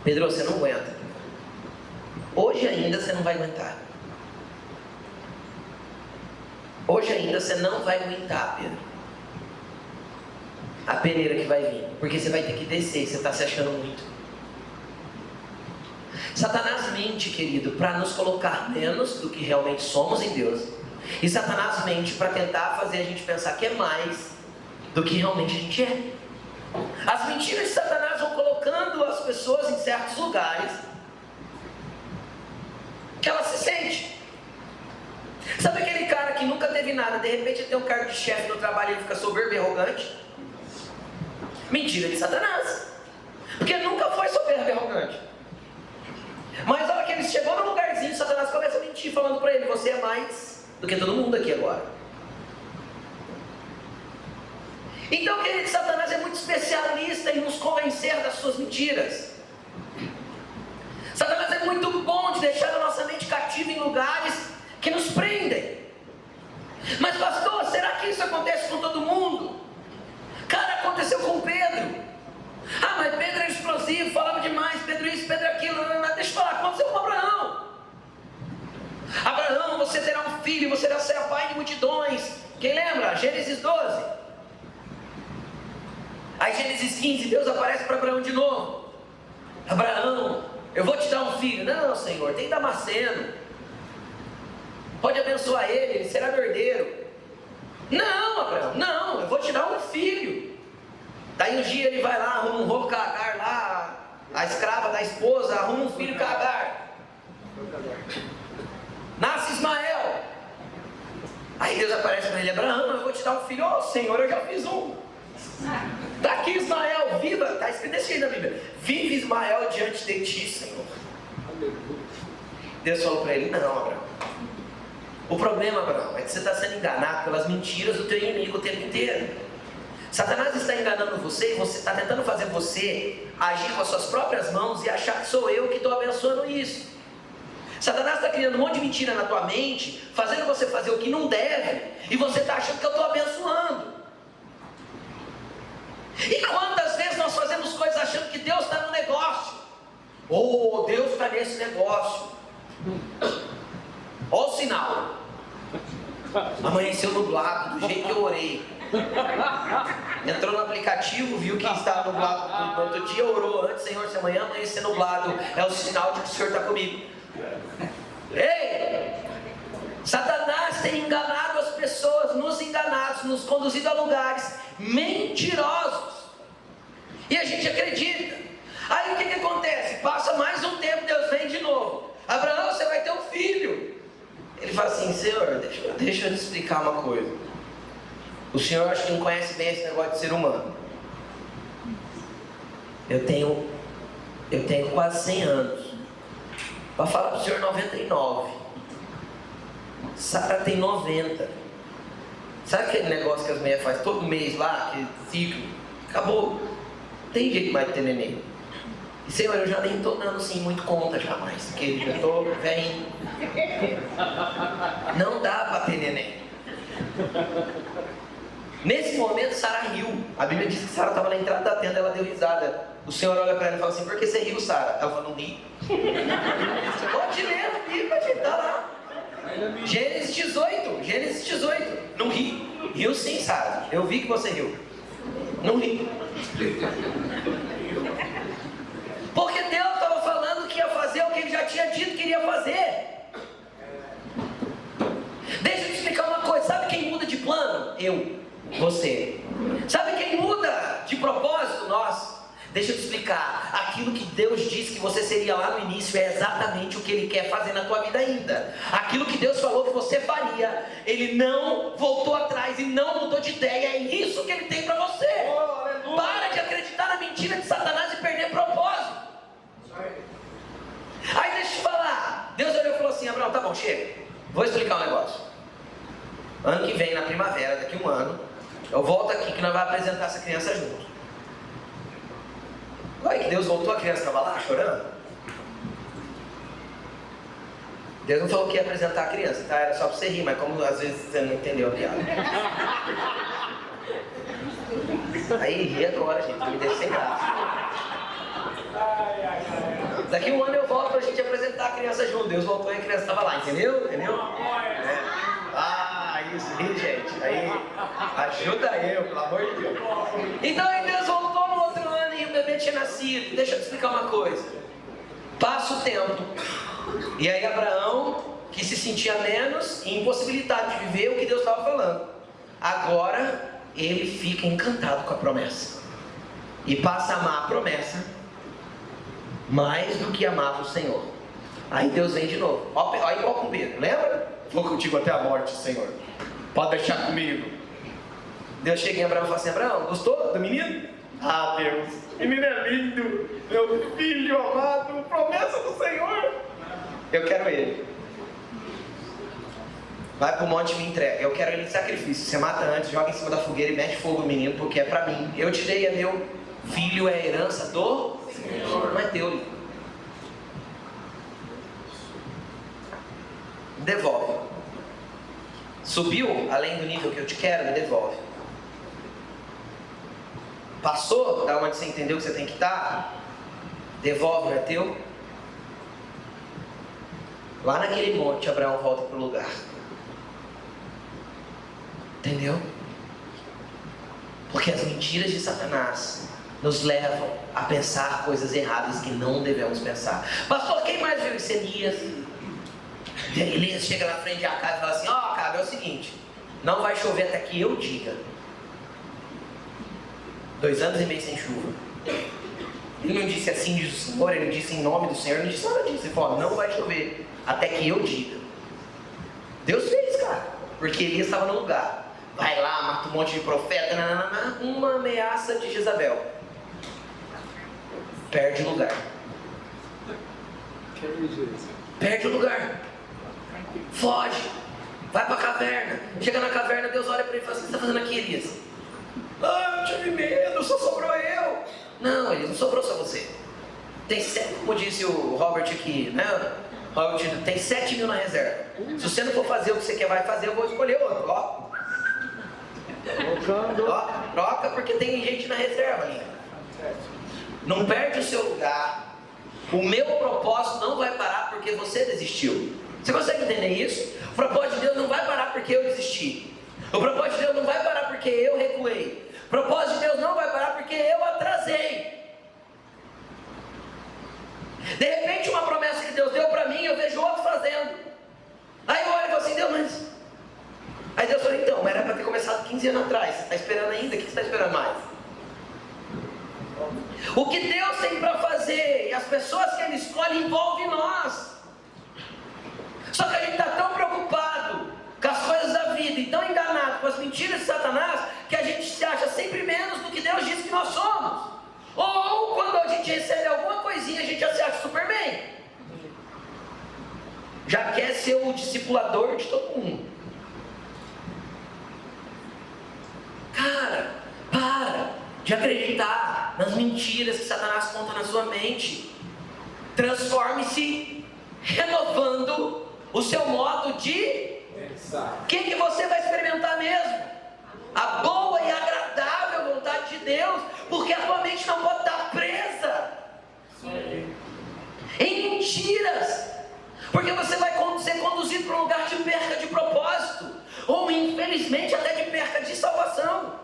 Pedro, você não aguenta. Hoje ainda você não vai aguentar. Hoje ainda você não vai aguentar, Pedro, a peneira que vai vir, porque você vai ter que descer, você está se achando muito. Satanás mente, querido, para nos colocar menos do que realmente somos em Deus. E Satanás mente para tentar fazer a gente pensar que é mais do que realmente a gente é. As mentiras de Satanás vão colocando as pessoas em certos lugares que ela se sente. Sabe aquele cara que nunca teve nada, de repente tem um cargo de chefe no trabalho e ele fica soberbo e arrogante? Mentira de Satanás, porque nunca foi soberbo e arrogante. Mas a hora que ele chegou no lugarzinho, Satanás começa a mentir, falando para ele: você é mais do que todo mundo aqui agora. Então, querido, Satanás é muito especialista em nos convencer das suas mentiras. Satanás é muito bom de deixar a nossa mente cativa em lugares que nos prendem. Mas pastor, será que isso acontece com todo mundo? Cara, aconteceu com Pedro. Ah, mas Pedro era explosivo, falava demais, Pedro isso, Pedro aquilo. Deixa eu falar, aconteceu com Abraão. Abraão, você terá um filho, você será pai de multidões. Quem lembra? Gênesis 12. Aí Gênesis 15, Deus aparece para Abraão de novo. Abraão, eu vou te dar um filho. Não, Senhor, tem Damasceno. Pode abençoar ele será meu herdeiro. Não, Abraão, não, eu vou te dar um filho. Daí um dia ele vai lá, arruma um roubo com a Agar lá, a escrava da esposa, arruma um filho com a Agar. Nasce Ismael. Aí Deus aparece para ele: Abraão, eu vou te dar um filho. Oh, Senhor, eu já fiz um. Daqui Ismael, viva, está escrito desse jeito na Bíblia: vive Ismael diante de ti, Senhor. Deus falou para ele: não, Abraão, o problema, Abraão, é que você está sendo enganado pelas mentiras do teu inimigo o tempo inteiro. Satanás está enganando você e você está tentando fazer você agir com as suas próprias mãos e achar que sou eu que estou abençoando isso. Satanás está criando um monte de mentira na tua mente, fazendo você fazer o que não deve, e você está achando que eu estou abençoando. E quantas vezes nós fazemos coisas achando que Deus está no negócio? Oh, Deus está nesse negócio. Olha o sinal. Amanheceu nublado, do jeito que eu orei. Entrou no aplicativo, viu que estava nublado no outro dia, orou antes: Senhor, se amanhã amanhecer nublado, é o sinal de que o Senhor está comigo. Ei! Satanás tem enganado as pessoas, nos enganados, nos conduzido a lugares mentirosos, e a gente acredita. Aí o que acontece? Passa mais um tempo, Deus vem de novo: Abraão, você vai ter um filho. Ele fala assim: Senhor, deixa eu te explicar uma coisa. O Senhor acho que não conhece bem esse negócio de ser humano. Eu tenho quase 100 anos. Para falar para o Senhor, 99. Sara tem 90. Sabe aquele negócio que as mulheres fazem todo mês lá, aquele ciclo? Acabou. Não tem jeito mais de ter neném. E Senhor, eu já nem estou dando assim muito conta jamais, porque eu já estou velho. Não dá para ter neném. Nesse momento, Sara riu. A Bíblia diz que Sara estava na entrada da tenda, ela deu risada. O Senhor olha para ela e fala assim: por que você riu, Sara? Ela falou: não ri. Você pode ler a Bíblia, a gente está lá. Gênesis 18. Não ri. Riu sim, Sara. Eu vi que você riu. Não ri. Porque Deus estava falando que ia fazer o que Ele já tinha dito que iria fazer. Deixa eu te explicar uma coisa. Sabe quem muda de plano? Eu. Você. Sabe quem muda de propósito? Nós. Deixa eu te explicar. Aquilo que Deus disse que você seria lá no início é exatamente o que Ele quer fazer na tua vida ainda. Aquilo que Deus falou que você faria, Ele não voltou atrás e não mudou de ideia. É isso que Ele tem para você. Para de acreditar na mentira de Satanás e perder propósito. Aí deixa eu te falar. Deus olhou e falou assim: Abraão, tá bom, chega. Vou explicar um negócio. Ano que vem, na primavera, daqui a um ano, eu volto aqui que nós vamos apresentar essa criança junto. Olha que Deus voltou, a criança estava lá chorando. Deus não falou que ia apresentar a criança, tá? Era só para você rir, mas como às vezes você não entendeu a piada. Aí ri agora, gente, me deixa sem graça. Daqui a um ano eu volto para a gente apresentar a criança junto. Deus voltou e a criança estava lá, entendeu? Isso, ri, gente. Aí, ajuda eu, pelo amor de Deus. Então aí Deus voltou no outro ano e o bebê tinha nascido. Deixa eu te explicar uma coisa. Passa o tempo. E aí Abraão, que se sentia menos e impossibilitado de viver o que Deus estava falando, agora ele fica encantado com a promessa. E passa a amar a promessa mais do que amava o Senhor. Aí Deus vem de novo. Olha igual com Pedro, lembra? Vou contigo até a morte, Senhor. Pode deixar comigo. Deus chega em Abraão e fala assim: Abraão, gostou do menino? Ah, Deus, menino é lindo, meu filho amado, promessa do Senhor. Eu quero ele. Vai pro monte e me entrega. Eu quero ele em sacrifício. Você mata antes, joga em cima da fogueira e mete fogo no menino, porque é pra mim. Eu te dei, é meu filho, é a herança do Senhor, não é teu. Devolve. Subiu além do nível que eu te quero, me devolve. Passou da onde você entendeu que você tem que estar, devolve, não é teu? Lá naquele monte, Abraão volta para o lugar. Entendeu? Porque as mentiras de Satanás nos levam a pensar coisas erradas que não devemos pensar. Pastor, quem mais viu isso? Elias chega na frente de Acabe e fala assim: ó, Acabe, é o seguinte, não vai chover até que eu diga. 2 anos e meio sem chuva. Ele não disse assim diz o Senhor, ele disse em nome do Senhor, ele não disse nada disso. Ele falou: não vai chover até que eu diga. Deus fez, cara, porque Elias estava no lugar. Vai lá, mata um monte de profeta, uma ameaça de Jezabel. Perde o lugar. Perde o lugar. Foge. Vai para a caverna. Chega na caverna, Deus olha para ele e fala assim: o que você está fazendo aqui, Elias? Ah, de medo, só sobrou eu. Não, ele não sobrou só você. Tem 7, como disse o Robert aqui, né? Robert, tem 7 mil na reserva. Se você não for fazer o que você quer vai fazer, eu vou escolher outro, ó. Ó, troca porque tem gente na reserva ali. Não perde o seu lugar. O meu propósito não vai parar porque você desistiu. Você consegue entender isso? O propósito de Deus não vai parar porque eu desisti. O propósito de Deus não vai parar porque eu recuei. O propósito de Deus não vai parar porque eu atrasei. De repente uma promessa que Deus deu para mim, eu vejo outro fazendo. Aí eu olho e falo assim, Deus, mas... Aí Deus falou, então, mas era para ter começado 15 anos atrás. Você está esperando ainda? O que você está esperando mais? O que Deus tem para fazer e as pessoas que Ele escolhe envolvem nós. Só que a gente está tão preocupado com as coisas da vida e tão enganado com as mentiras de Satanás que a gente se acha sempre menos do que Deus diz que nós somos. Ou quando a gente recebe alguma coisinha a gente já se acha Superman. Já quer ser o discipulador de todo mundo. Cara, para de acreditar nas mentiras que Satanás conta na sua mente. Transforme-se renovando o seu modo de pensar. O que você vai experimentar mesmo? A boa e agradável vontade de Deus, porque a tua mente não pode estar presa em mentiras, porque você vai ser conduzido para um lugar de perca de propósito, ou infelizmente até de perca de salvação.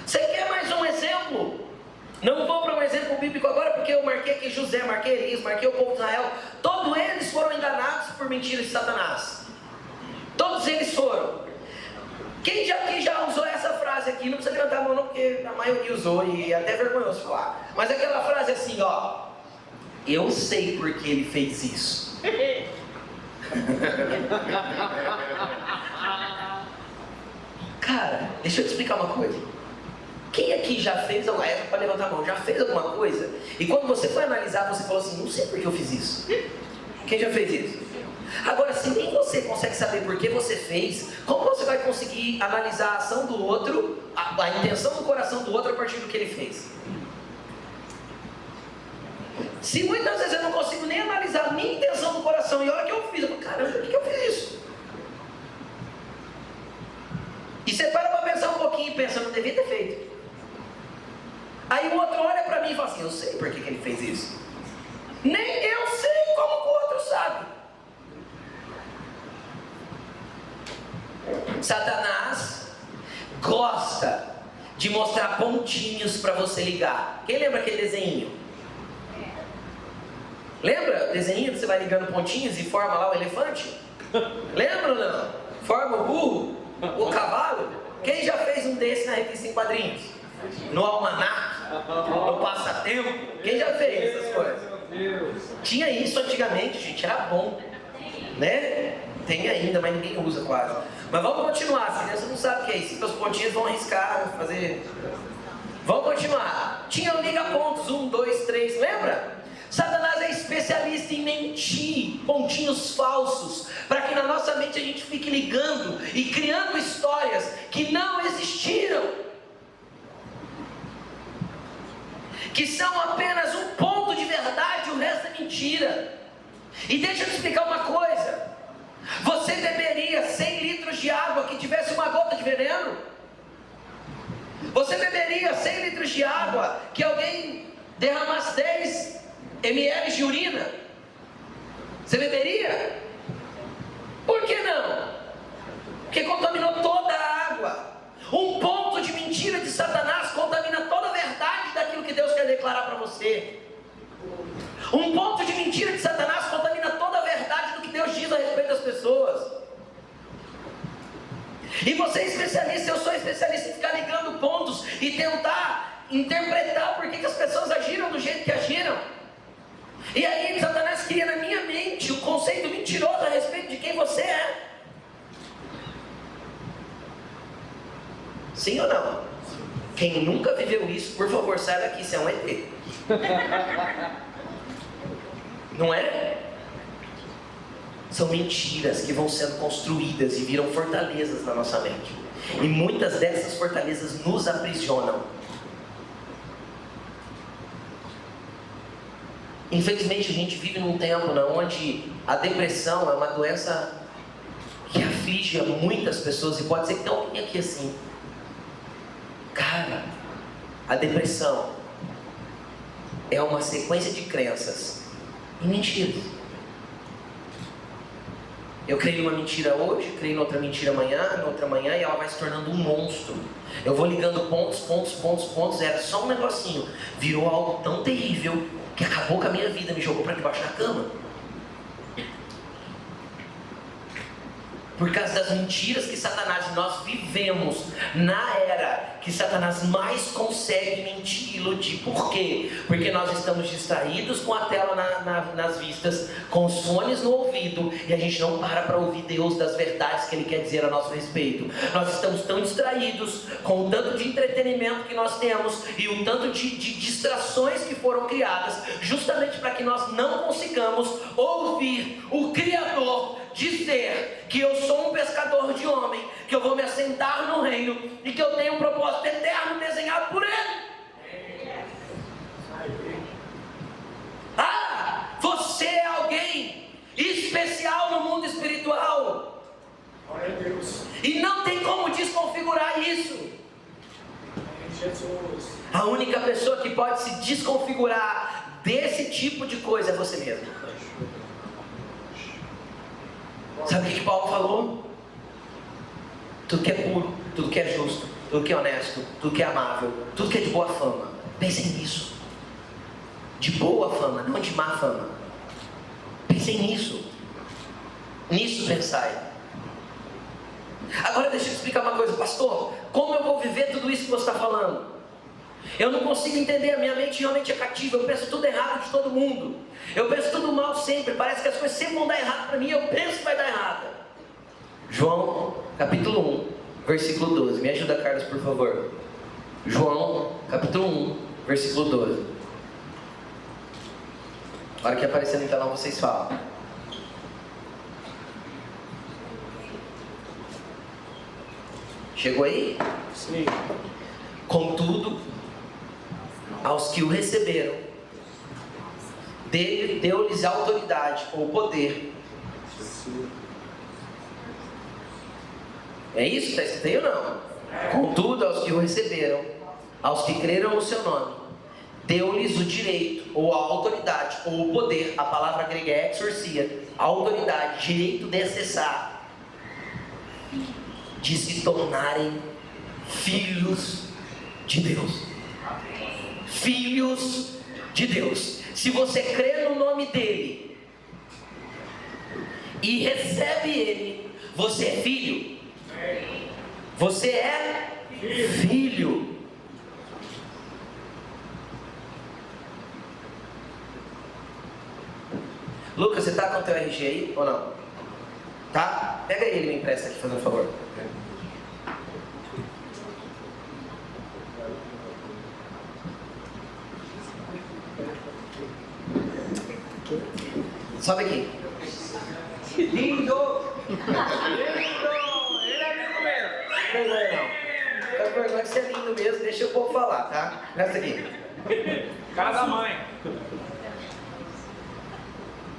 Você quer mais um exemplo? Não vou para um exemplo bíblico agora, porque eu marquei aqui José, marquei Elias, marquei o povo de Israel. Todos eles foram enganados por mentiras de Satanás. Todos eles foram. Quem aqui já usou essa frase aqui? Não precisa levantar a mão não, porque a maioria usou e é até vergonhoso falar. Mas aquela frase assim, ó. Eu sei porque ele fez isso. Cara, deixa eu te explicar uma coisa. Quem aqui já fez, pode levantar a mão, já fez alguma coisa? E quando você foi analisar, você falou assim, não sei por que eu fiz isso. Quem já fez isso? Agora, se nem você consegue saber por que você fez, como você vai conseguir analisar a ação do outro, a intenção do coração do outro a partir do que ele fez? Se muitas vezes eu não consigo nem analisar a minha intenção do coração, e olha o que eu fiz, eu falo, caramba, por que eu fiz isso? E você para pensar um pouquinho e pensa, não devia ter feito. Aí o outro olha para mim e fala assim, eu sei por que ele fez isso. Nem eu sei como que o outro sabe. Satanás gosta de mostrar pontinhos para você ligar. Quem lembra aquele desenho? Lembra o desenho que você vai ligando pontinhos e forma lá o elefante? Lembra ou não? Forma o burro, o cavalo. Quem já fez um desse na revista em quadrinhos? No almanac, no passatempo? Quem já fez essas coisas? Tinha isso antigamente, gente, era bom, né? Tem ainda, mas ninguém usa quase. Mas vamos continuar, se criança não sabe o que é isso, os pontinhos vão arriscar, fazer... Vamos continuar. Tinha o liga-pontos, 1, 2, 3, lembra? Satanás é especialista em mentir, pontinhos falsos, para que na nossa mente a gente fique ligando e criando histórias que não existiram, que são apenas um ponto de verdade e o resto é mentira. E deixa eu te explicar uma coisa: você beberia 100 litros de água que tivesse uma gota de veneno? Você beberia 100 litros de água que alguém derramasse 10 ml de urina? Você beberia? Por que não? Porque contaminou toda a água. Um ponto de mentira de Satanás contamina toda a verdade daquilo que Deus quer declarar para você. Um ponto de mentira de Satanás contamina toda a verdade do que Deus diz a respeito das pessoas. E você é especialista, eu sou especialista em ficar ligando pontos e tentar interpretar por que as pessoas agiram do jeito que agiram. E aí Satanás cria na minha mente um conceito mentiroso a respeito de quem você é. Sim ou não? Quem nunca viveu isso, por favor, sai daqui, isso é um ET. Não é? São mentiras que vão sendo construídas e viram fortalezas na nossa mente. E muitas dessas fortalezas nos aprisionam. Infelizmente a gente vive num tempo onde a depressão é uma doença que aflige a muitas pessoas, e pode ser que tenha alguém aqui assim. Cara, a depressão é uma sequência de crenças e mentiras. Eu criei uma mentira hoje, criei outra mentira amanhã, na outra manhã, e ela vai se tornando um monstro. Eu vou ligando pontos, era só um negocinho. Virou algo tão terrível que acabou com a minha vida, me jogou para debaixo da cama. Por causa das mentiras que Satanás, nós vivemos na era que Satanás mais consegue mentir e iludir. Por quê? Porque nós estamos distraídos com a tela nas vistas, com os fones no ouvido, e a gente não para ouvir Deus das verdades que Ele quer dizer a nosso respeito. Nós estamos tão distraídos com o tanto de entretenimento que nós temos e o tanto de distrações que foram criadas, justamente para que nós não consigamos ouvir o Criador dizer que eu sou um pescador de homem, que eu vou me assentar no reino e que eu tenho um propósito eterno desenhado por Ele. Ah, você é alguém especial no mundo espiritual. Glória a Deus. E não tem como desconfigurar isso. Jesus. A única pessoa que pode se desconfigurar desse tipo de coisa é você mesmo. Sabe o que Paulo falou? Tudo que é puro, tudo que é justo, tudo que é honesto, tudo que é amável, tudo que é de boa fama. Pensem nisso. De boa fama, não de má fama. Pensem nisso. Nisso pensai. Agora deixa eu explicar uma coisa, pastor. Como eu vou viver tudo isso que você está falando? Eu não consigo entender, a minha mente realmente é cativa. Eu penso tudo errado de todo mundo. Eu penso tudo mal sempre. Parece que as coisas sempre vão dar errado para mim. Eu penso que vai dar errado. João, capítulo 1, versículo 12. Me ajuda, Carlos, por favor. João, capítulo 1, versículo 12. Na hora que aparecer no telão, vocês falam. Chegou aí? Sim. Contudo, aos que o receberam, deu-lhes autoridade ou poder. É isso que está escrito aí ou não? Contudo, aos que o receberam, aos que creram no seu nome, deu-lhes o direito, ou a autoridade, ou o poder. A palavra grega é exorcia. A autoridade, direito de acessar, de se tornarem filhos de Deus. Filhos de Deus. Se você crê no nome dele e recebe ele, você é filho. Você é filho. Lucas, você está com o teu RG aí ou não? Tá? Pega ele e me empresta aqui, fazendo um favor. Sobe aqui. Que lindo! Lindo! Ele é lindo mesmo! Vergonha não. Fica com vergonha que você é lindo mesmo, deixa o povo falar, tá? Presta aqui. Cara da mãe!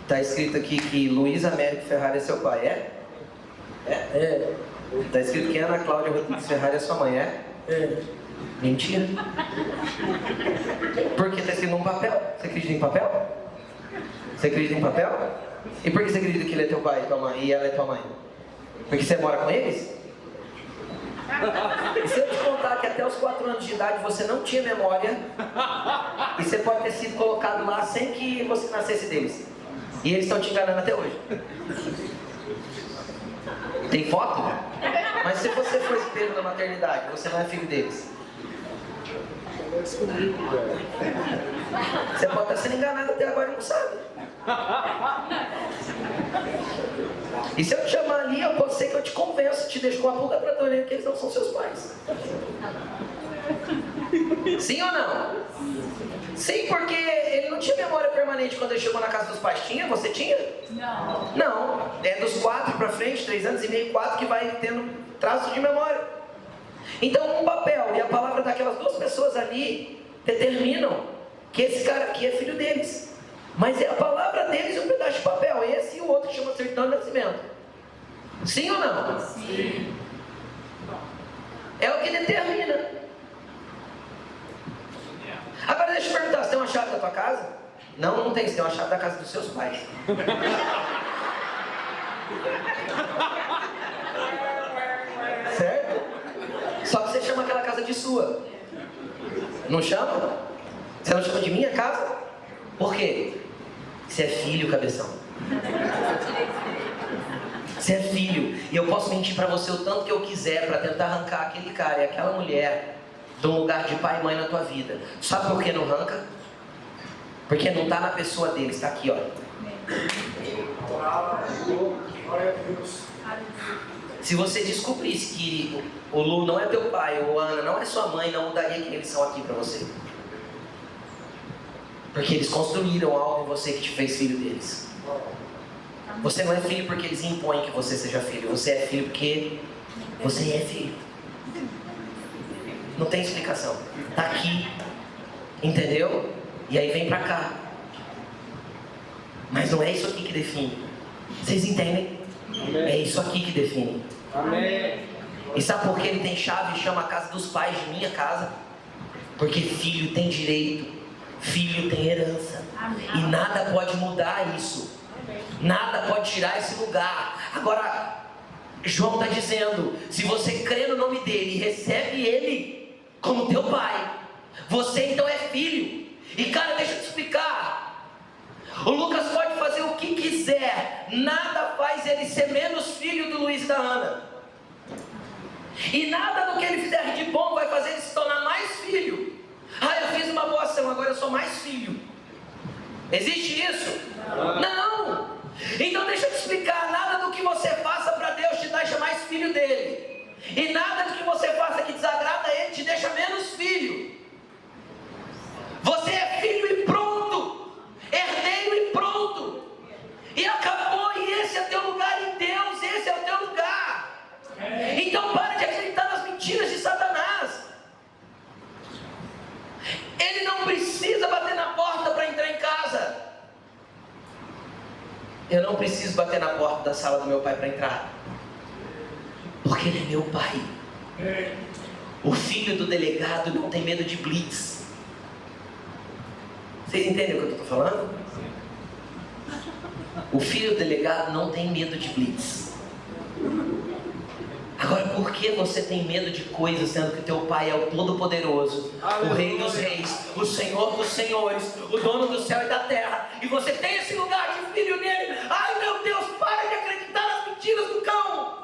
Tá escrito aqui que Luiz Américo Ferrari é seu pai, é? É. Tá escrito que Ana Cláudia Rodrigues Ferrari é sua mãe, é? É. Mentira. Porque tá escrito num papel. Você acredita em papel? Você acredita em papel? E por que você acredita que ele é teu pai e tua mãe, e ela é tua mãe? Porque você mora com eles? E se eu te contar que até os 4 anos de idade você não tinha memória, e você pode ter sido colocado lá sem que você nascesse deles, e eles estão te enganando até hoje. Tem foto? Mas se você for espelho na maternidade, você não é filho deles. Você pode estar sendo enganado até agora e não sabe. E se eu te chamar ali, eu posso ser que eu te convença, te deixo com a pulga pra tua orelha que eles não são seus pais. Sim ou não? Sim, porque ele não tinha memória permanente quando ele chegou na casa dos pais. Tinha? Você tinha? Não. Não. É dos 4 para frente, 3 anos e meio, 4 que vai tendo traços de memória. Então um papel e a palavra daquelas 2 pessoas ali determinam que esse cara aqui é filho deles. Mas é a palavra deles e um pedaço de papel. Esse e o outro que chama certidão de nascimento. Sim ou não? Sim. É o que determina. Agora deixa eu perguntar, você tem uma chave da tua casa? Não, não tem, você tem uma chave da casa dos seus pais. Certo? Só que você chama aquela casa de sua. Não chama? Você não chama de minha casa? Por quê? Você é filho, cabeção. Você é filho. E eu posso mentir pra você o tanto que eu quiser pra tentar arrancar aquele cara e aquela mulher de um lugar de pai e mãe na tua vida. Sabe por que não arranca? Porque não está na pessoa dele, está aqui, ó. Glória a Deus. Se você descobrisse que o Lu não é teu pai, ou a Ana não é sua mãe, não mudaria quem eles são aqui para você. Porque eles construíram algo em você que te fez filho deles. Você não é filho porque eles impõem que você seja filho. Você é filho porque você é filho. Não tem explicação. Tá aqui. Entendeu? E aí vem pra cá. Mas não é isso aqui que define. Vocês entendem? Amém. É isso aqui que define. Amém. E sabe por que ele tem chave e chama a casa dos pais de minha casa? Porque filho tem direito. Filho tem herança. E nada pode mudar isso. Nada pode tirar esse lugar. Agora, João está dizendo, se você crê no nome dele e recebe ele como teu pai, você então é filho. E cara, deixa eu te explicar. O Lucas pode fazer o que quiser, nada faz ele ser menos filho do Luiz e da Ana. E nada do que ele fizer de bom vai fazer ele se tornar mais filho. Ah, eu fiz uma boa ação, agora eu sou mais filho. Existe isso? Não! Então deixa eu te explicar, nada do que você faça para Deus te deixa mais filho dele. E nada do que você faça que desagrada a ele te deixa menos filho. Você é filho e pronto. Herdeiro e pronto. E acabou, e esse é teu lugar em Deus, esse é o teu lugar. Então para de acreditar nas mentiras de Satanás. Ele não precisa bater na porta para entrar em casa. Eu não preciso bater na porta da sala do meu pai para entrar. Porque ele é meu pai. O filho do delegado não tem medo de blitz. Vocês entendem o que eu estou falando? O filho do delegado não tem medo de blitz. Agora, por que você tem medo de coisas, sendo que teu pai é o Todo-Poderoso, o Rei dos Reis, o Senhor dos Senhores, o Dono do céu e da terra, e você tem esse lugar de filho nele? Ai meu Deus, para de acreditar nas mentiras do cão!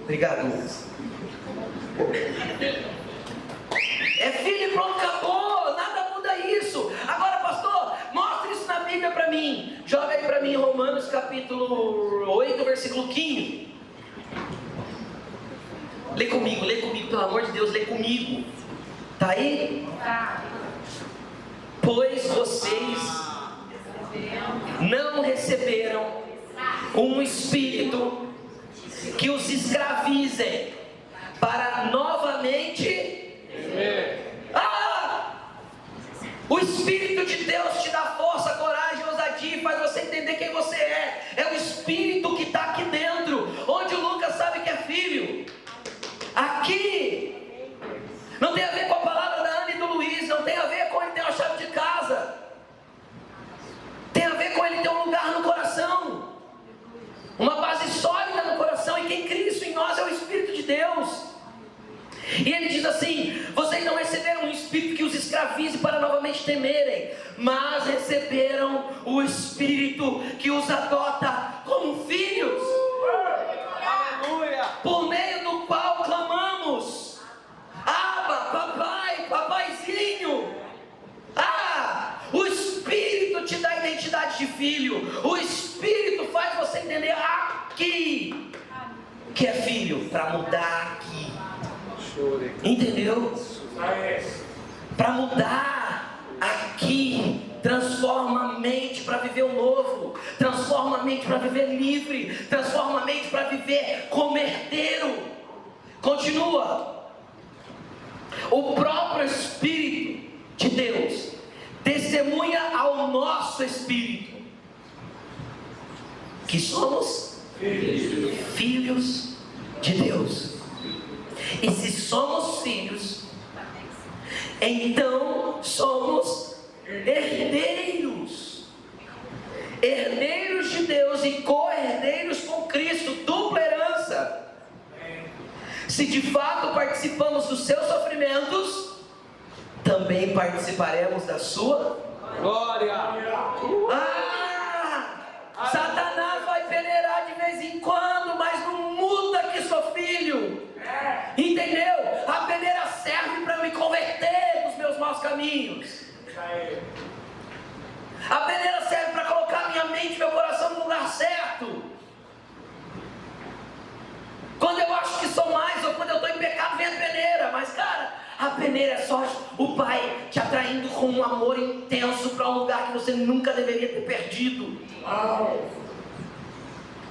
Obrigado, Lucas. É filho e pronto, acabou, nada muda isso. Agora, pastor, mostra isso na Bíblia para mim. Joga aí para mim Romanos capítulo 8, versículo 15. Lê comigo, pelo amor de Deus, lê comigo. Tá aí? Tá. Pois vocês não receberam um espírito que os escravizem para novamente... O Espírito de Deus te dá força, coragem, ousadia e faz você entender quem você é. É o Espírito que está aqui dentro, onde o Lucas sabe que é filho. Aqui não tem a ver com a palavra da Ana e do Luiz, não tem a ver com ele ter uma chave de casa, tem a ver com ele ter um lugar no coração, uma base sólida no coração, e quem cria isso em nós é o Espírito de Deus. E ele diz assim: vocês não receberam um espírito que os escravize para novamente temerem, mas receberam o Espírito que os adota como filhos, por meio do qual clamamos: Abba, papai, papaizinho. O Espírito te dá identidade de filho. O Espírito faz você entender aqui que é filho, para mudar aqui. Entendeu? Para mudar aqui, transformar novo, transforma a mente para viver livre, transforma a mente para viver como herdeiro. Continua. O próprio Espírito de Deus testemunha ao nosso espírito que somos filhos de Deus. E se somos filhos, então somos herdeiros. Herdeiros de Deus e co-herdeiros com Cristo, dupla herança. Se de fato participamos dos seus sofrimentos, também participaremos da sua Glória. Satanás vai peneirar de vez em quando, mas não muda que sou filho. Entendeu? A peneira serve para me converter dos meus maus caminhos. A peneira serve para colocar minha mente e meu coração no lugar certo. Quando eu acho que sou mais, ou quando eu estou em pecado, vem a peneira. Mas cara, a peneira é só o Pai te atraindo com um amor intenso para um lugar que você nunca deveria ter perdido.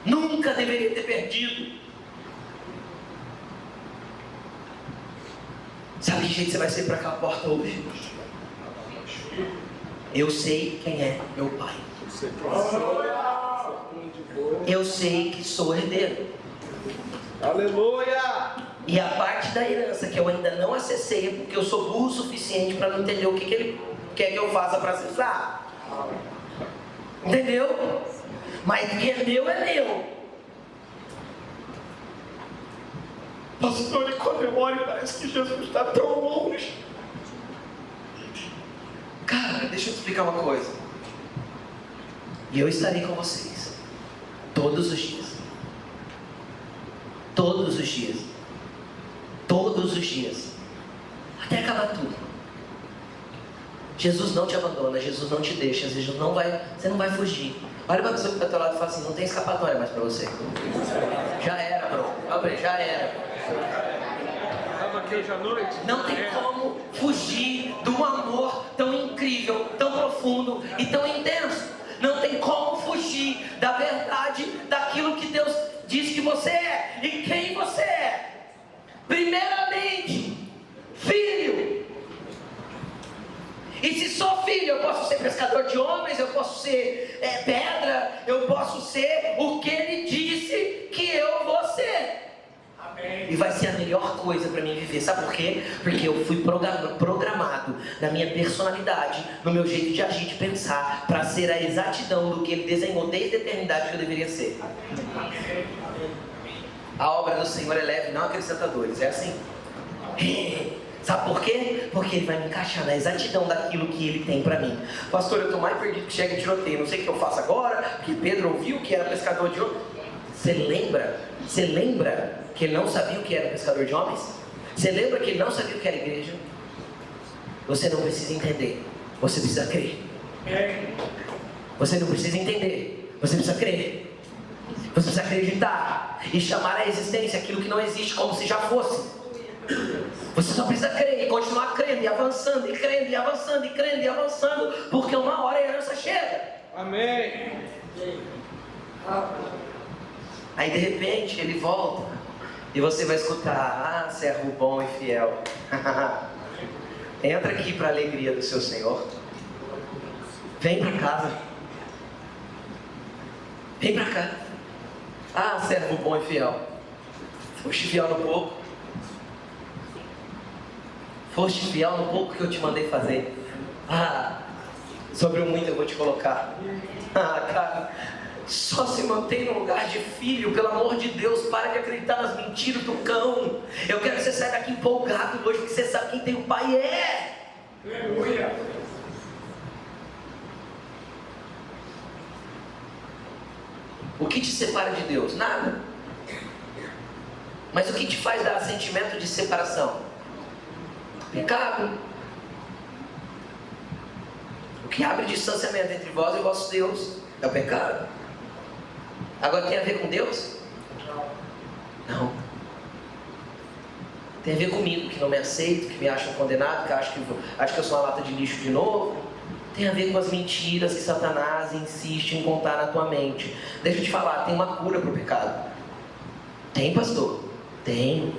Nunca deveria ter perdido. Sabe que jeito você vai sair para aquela porta hoje? Eu sei quem é meu Pai. Eu sei que sou herdeiro. Aleluia. E a parte da herança que eu ainda não acessei, porque eu sou burro o suficiente para não entender o que Ele quer que eu faça para acessar. Entendeu? Mas o que é meu. Pastor, e quando eu olho, parece que Jesus está tão longe. Cara, deixa eu te explicar uma coisa. E eu estarei com vocês todos os dias. Todos os dias. Todos os dias. Até acabar tudo. Jesus não te abandona, Jesus não te deixa, Jesus não vai, você não vai fugir. Olha para a pessoa que está ao teu lado e fala assim, não tem escapatória mais para você. Já era, bro. Já era. Estava aqui hoje à noite. Não tem como fugir de um amor tão incrível, tão profundo e tão intenso. Não tem como fugir da verdade, daquilo que Deus diz que você é e quem você é. Primeiramente, filho. E se sou filho, eu posso ser pescador de homens, eu posso ser pedra, eu posso ser o que Ele disse que eu vou ser. Amém. E vai ser a melhor coisa para mim viver. Sabe por quê? Porque eu fui programado na minha personalidade, no meu jeito de agir, de pensar, para ser a exatidão do que Ele desenhou desde a eternidade que eu deveria ser. A obra do Senhor é leve, não acrescenta dores. É assim. Sabe por quê? Porque Ele vai me encaixar na exatidão daquilo que Ele tem para mim. Pastor, eu estou mais perdido que chega em tiroteio. Não sei o que eu faço agora, porque Pedro ouviu que era pescador de homens. Você lembra que ele não sabia o que era pescador de homens? Você lembra que ele não sabia o que era igreja? Você não precisa entender, você precisa crer. Você não precisa entender, você precisa crer. Você precisa acreditar e chamar à existência aquilo que não existe como se já fosse. Você só precisa crer e continuar crendo e avançando, e crendo e avançando, e crendo e avançando, porque uma hora a herança chega. Amém. Aí de repente ele volta e você vai escutar: servo bom e fiel. Entra aqui para a alegria do seu Senhor. Vem para casa. Vem para cá. Servo bom e fiel. Foste fiel no pouco. Foste fiel no pouco que eu te mandei fazer. Sobre o muito eu vou te colocar. Cara, só se mantém no lugar de filho, pelo amor de Deus. Para de acreditar nas mentiras do cão. Eu quero que você saia daqui empolgado hoje, porque você sabe quem tem o pai é. Aleluia. O que te separa de Deus? Nada. Mas o que te faz dar sentimento de separação? Pecado. O que abre distanciamento entre vós e o vosso Deus é o pecado. Agora tem a ver com Deus? Não. Tem a ver comigo, que não me aceito, que me acham condenado, que acho que eu sou uma lata de lixo de novo. tem a ver com as mentiras que Satanás insiste em contar na tua mente. Deixa eu te falar, tem uma cura para o pecado. Tem, pastor? Tem.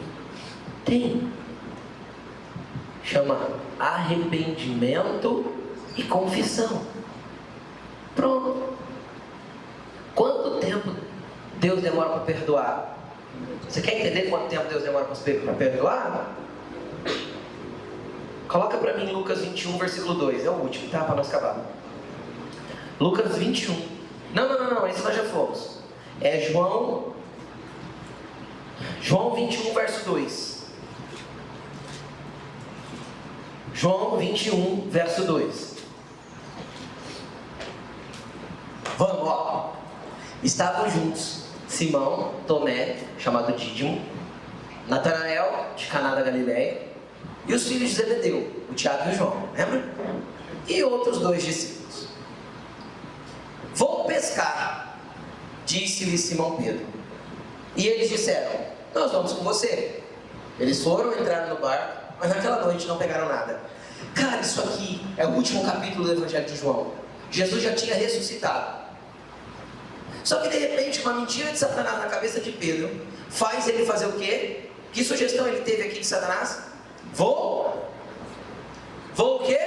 Chama arrependimento e confissão. Pronto. Quanto tempo Deus demora para perdoar? Você quer entender quanto tempo Deus demora para perdoar? Coloca para mim Lucas 21, versículo 2. É o último, tá? Para nós acabar. Lucas 21. Não. Esse nós já fomos. É João 21, verso 2. João 21, verso 2. Vamos, ó. Estavam juntos Simão, Tomé, chamado Dídimo, Natanael, de Caná da Galileia, e os filhos de Zebedeu, o Tiago e o João, lembra? E outros 2 discípulos. Vou pescar, disse-lhe Simão Pedro. E eles disseram, nós vamos com você. Eles foram, entraram no barco, mas naquela noite não pegaram nada. Cara, isso aqui é o último capítulo do Evangelho de João. Jesus já tinha ressuscitado. Só que de repente uma mentira de Satanás na cabeça de Pedro faz ele fazer o quê? Que sugestão ele teve aqui de Satanás? Vou o quê?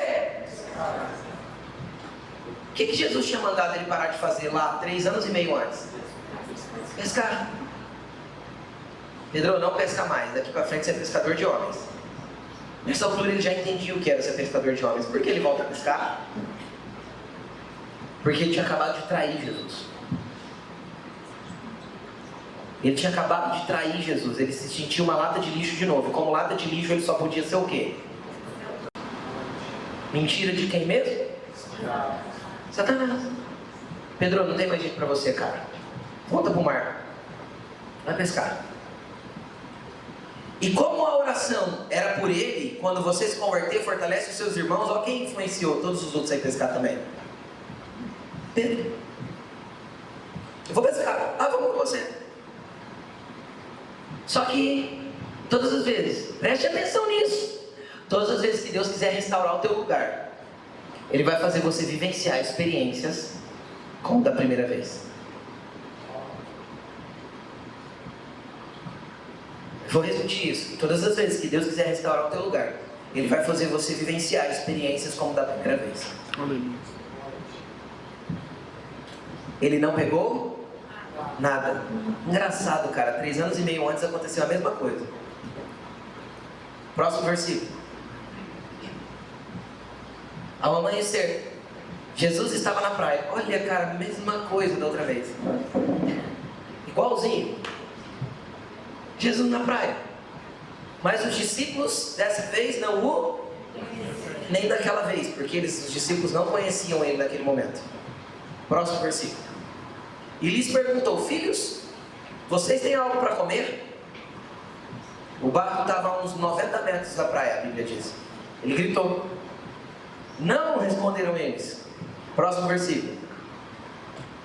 O que Jesus tinha mandado ele parar de fazer lá 3 anos e meio antes? Pescar. Pedro, não pesca mais, daqui para frente você é pescador de homens. Nessa altura ele já entendia o que era ser pescador de homens. Por que ele volta a pescar? Porque ele tinha acabado de trair Jesus. Ele tinha acabado de trair Jesus. Ele se sentiu uma lata de lixo de novo. E como lata de lixo ele só podia ser o quê? Mentira de quem mesmo? Satanás. Pedro, não tem mais jeito para você, cara. Volta pro mar. Vai pescar. E como a oração era por ele, quando você se converter, fortalece os seus irmãos, ó, quem influenciou todos os outros a ir pescar também? Pedro. Eu vou pescar. Ah, vamos com você. Só que, todas as vezes, preste atenção nisso. Todas as vezes que Deus quiser restaurar o teu lugar, Ele vai fazer você vivenciar experiências como da primeira vez. Vou repetir isso. Todas as vezes que Deus quiser restaurar o teu lugar, Ele vai fazer você vivenciar experiências como da primeira vez. Ele não pegou nada. Engraçado, cara. 3 anos e meio antes aconteceu a mesma coisa. Próximo versículo. Ao amanhecer, Jesus estava na praia. Olha, cara, mesma coisa da outra vez. Igualzinho. Jesus na praia. Mas os discípulos, dessa vez, não o... nem daquela vez, porque os discípulos não conheciam ele naquele momento. Próximo versículo. E lhes perguntou, filhos, vocês têm algo para comer? O barco estava a uns 90 metros da praia, a Bíblia diz. Ele gritou. Não, responderam eles. Próximo versículo.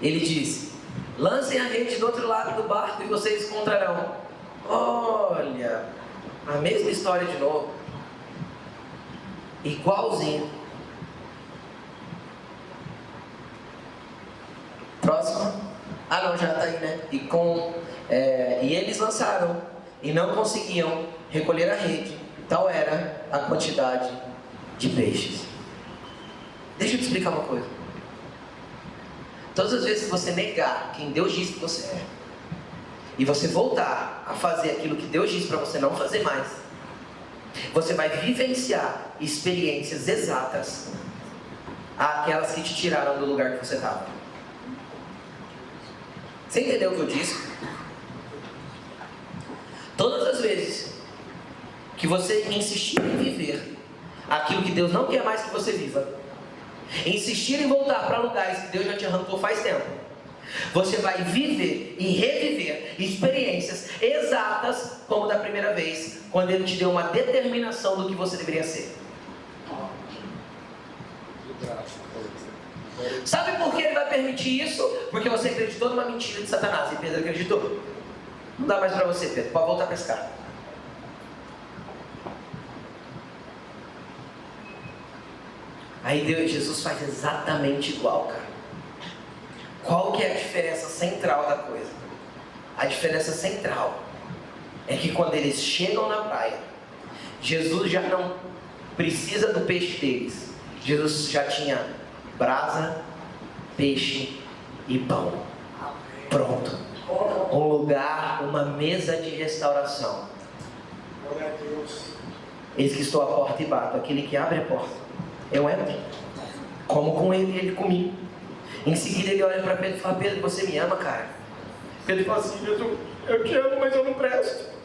Ele disse, lancem a rede do outro lado do barco e vocês encontrarão. Olha, a mesma história de novo. Igualzinho. Próximo. Ah não, já está aí, né? E eles lançaram e não conseguiam recolher a rede. Tal era a quantidade de peixes. Deixa eu te explicar uma coisa. Todas as vezes que você negar quem Deus disse que você é, e você voltar a fazer aquilo que Deus disse para você não fazer mais, você vai vivenciar experiências exatas àquelas que te tiraram do lugar que você estava. Você entendeu o que eu disse? Todas as vezes que você insistir em viver aquilo que Deus não quer mais que você viva, insistir em voltar para lugares que Deus já te arrancou faz tempo, você vai viver e reviver experiências exatas como da primeira vez, quando Ele te deu uma determinação do que você deveria ser. Sabe por que Ele vai permitir isso? Porque você acreditou numa mentira de Satanás. E Pedro acreditou. Não dá mais para você, Pedro, pode voltar a pescar. Aí Jesus faz exatamente igual, cara. Qual que é a diferença central da coisa? A diferença central é que quando eles chegam na praia, Jesus já não precisa do peixe deles. Jesus já tinha brasa, peixe e pão. Pronto. Um lugar, uma mesa de restauração. Glória a Deus. Eis que estou à porta e bato. Aquele que abre a porta, eu entro. Como com ele e ele comigo. Em seguida ele olha para Pedro e fala: Pedro, você me ama, cara? Pedro fala assim: Jesus, eu te amo, mas eu não presto.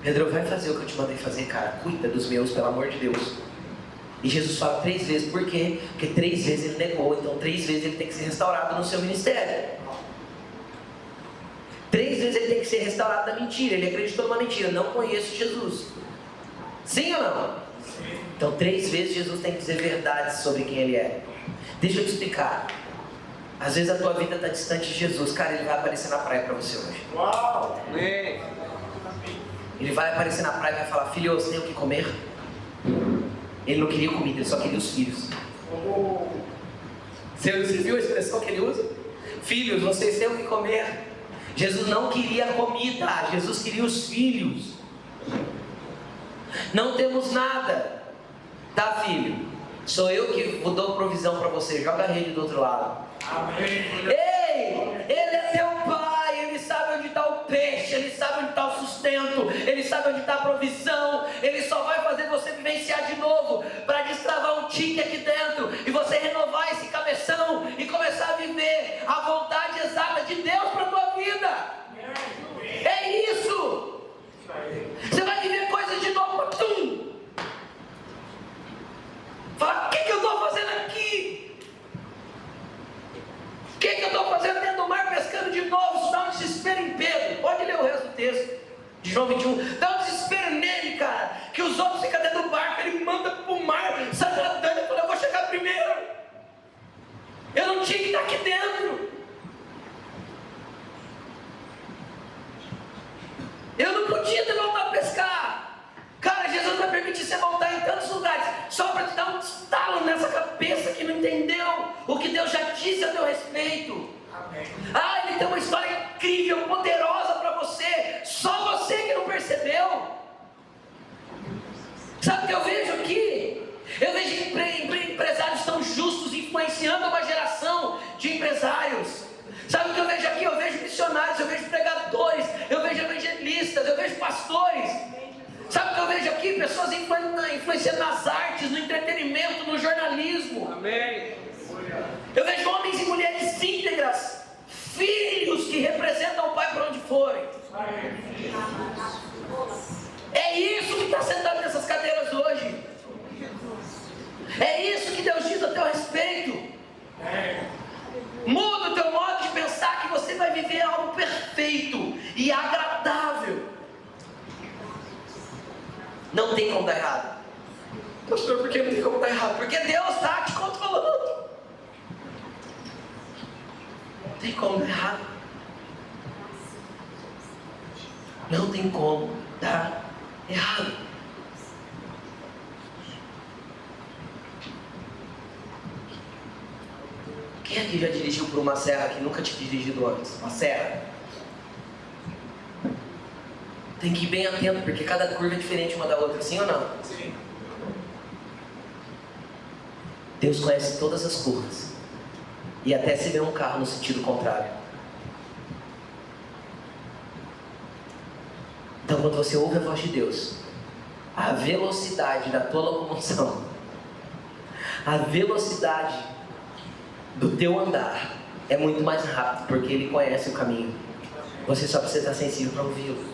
Pedro, vai fazer o que eu te mandei fazer, cara. Cuida dos meus, pelo amor de Deus. E Jesus fala 3 vezes. Por quê? Porque 3 vezes ele negou. Então 3 vezes ele tem que ser restaurado no seu ministério. 3 vezes ele tem que ser restaurado da mentira. Ele acreditou numa mentira: não conheço Jesus. Sim ou não? Sim. Então 3 vezes Jesus tem que dizer verdades sobre quem ele é. Deixa eu te explicar. Às vezes a tua vida está distante de Jesus. Cara, ele vai aparecer na praia para você hoje. Uau! Amém. Ele vai aparecer na praia e vai falar: filho, você tem o que comer? Ele não queria comida, ele só queria os filhos. Você viu a expressão que ele usa? Filhos, vocês têm o que comer. Jesus não queria comida, Jesus queria os filhos. Não temos nada. Tá, filho? Sou eu que vou dar provisão para você. Joga a rede do outro lado. Amém. Ei, ele é teu pai. Ele sabe onde está o peixe. Ele sabe onde está o sustento. Ele sabe onde está a provisão. Ele só vai fazer você vivenciar de novo para destravar um tique aqui dentro e você renovar esse cabeção e começar a viver a vontade exata de Deus para a tua vida. É isso. Você vai viver coisas de novo. Tum. Fala: o que eu estou fazendo aqui? O que eu estou fazendo dentro do mar pescando de novo? Isso dá um desespero em Pedro. Pode ler o resto do texto de João 21. Dá um desespero nele, cara, que os outros ficam dentro do barco. Ele manda para o mar, sai nadando e fala: eu vou chegar primeiro. Eu não tinha que estar aqui dentro. Eu não podia ter voltado a pescar. Cara, Jesus vai permitir você voltar em tantos lugares só para te dar um estalo nessa cabeça que não entendeu o que Deus já disse a teu respeito. Amém. Ah, ele tem uma história incrível, poderosa para você. Só você que não percebeu. Sabe o que eu vejo aqui? Eu vejo empresários tão justos influenciando uma geração de empresários. Sabe o que eu vejo aqui? Eu vejo missionários, eu vejo pregadores, eu vejo evangelistas, eu vejo pastores. Sabe o que eu vejo aqui? Pessoas influenciando nas artes, no entretenimento, no jornalismo. Amém. Eu vejo homens e mulheres íntegras, filhos que representam o Pai por onde forem. É isso que está sentado nessas cadeiras hoje. É isso que Deus diz a teu respeito. Muda o teu modo de pensar que você vai viver algo perfeito e agradável. Não tem como dar errado. Pastor, por que não tem como dar errado? Porque Deus está te controlando. Não tem como dar errado. Não tem como dar errado. Quem aqui já dirigiu por uma serra que nunca tinha dirigido antes? Uma serra? Tem que ir bem atento, porque cada curva é diferente uma da outra, sim ou não? Sim. Deus conhece todas as curvas. E até se vê um carro no sentido contrário. Então quando você ouve a voz de Deus, a velocidade da tua locomoção, a velocidade do teu andar é muito mais rápido, porque Ele conhece o caminho. Você só precisa estar sensível para ouvi-lo.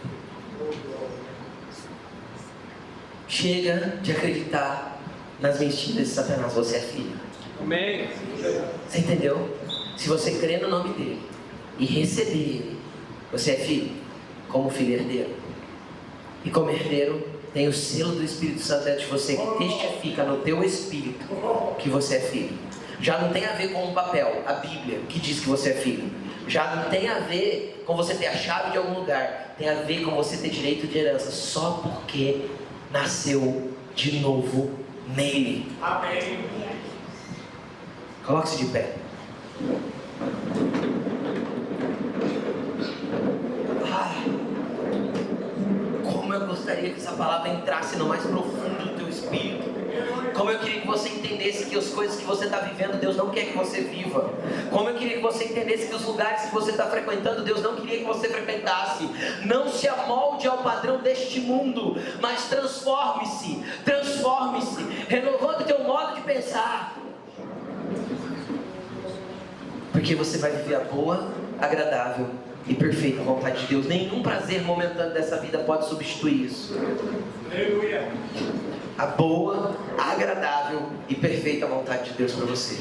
Chega de acreditar nas mentiras de Satanás. Você é filho. Amém. Você entendeu? Se você crê no nome dele e receber ele, você é filho, como filho herdeiro. E como herdeiro, tem o selo do Espírito Santo dentro de você, que testifica no teu espírito que você é filho. Já não tem a ver com um papel, a Bíblia, que diz que você é filho. Já não tem a ver com você ter a chave de algum lugar. Tem a ver com você ter direito de herança, só porque nasceu de novo nele. Amém. Coloque-se de pé. Como eu gostaria que essa palavra entrasse no mais profundo do teu espírito. Como eu queria que você entendesse que as coisas que você está vivendo, Deus não quer que você viva. Como eu queria que você entendesse que os lugares que você está frequentando, Deus não queria que você frequentasse. Não se amolde ao padrão deste mundo, mas transforme-se, renovando o teu modo de pensar. Porque você vai viver a boa, agradável e perfeita vontade de Deus. Nenhum prazer momentâneo dessa vida pode substituir isso. Aleluia. A boa, agradável e perfeita vontade de Deus para você.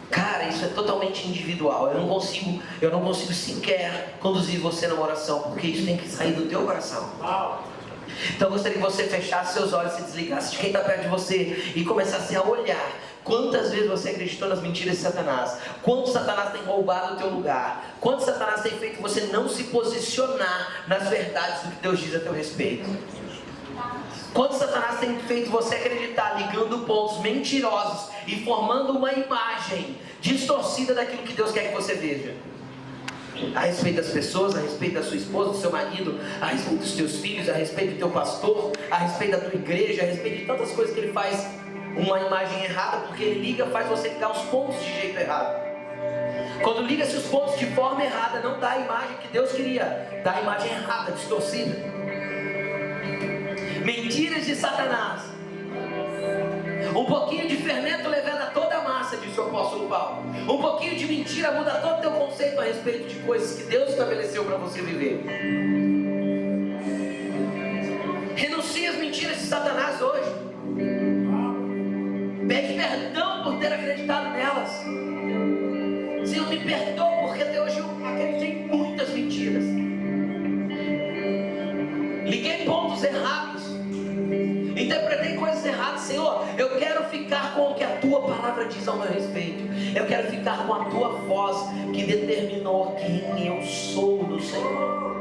Cara, isso é totalmente individual. Eu não consigo sequer conduzir você numa oração, porque isso tem que sair do teu coração. Então eu gostaria que você fechasse seus olhos, se desligasse de quem está perto de você e começasse a olhar quantas vezes você acreditou nas mentiras de Satanás, quanto Satanás tem roubado o teu lugar, quanto Satanás tem feito você não se posicionar nas verdades do que Deus diz a teu respeito. Quanto Satanás tem feito você acreditar, ligando pontos mentirosos e formando uma imagem distorcida daquilo que Deus quer que você veja. A respeito das pessoas, a respeito da sua esposa, do seu marido, a respeito dos teus filhos, a respeito do teu pastor, a respeito da tua igreja, a respeito de tantas coisas que ele faz uma imagem errada, porque ele liga, faz você ligar os pontos de jeito errado. Quando liga-se os pontos de forma errada, não dá a imagem que Deus queria, dá a imagem errada, distorcida. Mentiras de Satanás. Um pouquinho de fermento leveda toda a massa, disse o apóstolo Paulo. Um pouquinho de mentira muda todo o teu conceito a respeito de coisas que Deus estabeleceu para você viver. Renuncie às mentiras de Satanás hoje. Pede perdão por ter acreditado nelas. Senhor, me perdoa porque até hoje eu acreditei em muitas mentiras. Liguei pontos errados. Interpretei coisas erradas. Senhor, eu quero ficar com o que a tua palavra diz ao meu respeito. Eu quero ficar com a tua voz que determinou quem eu sou no Senhor.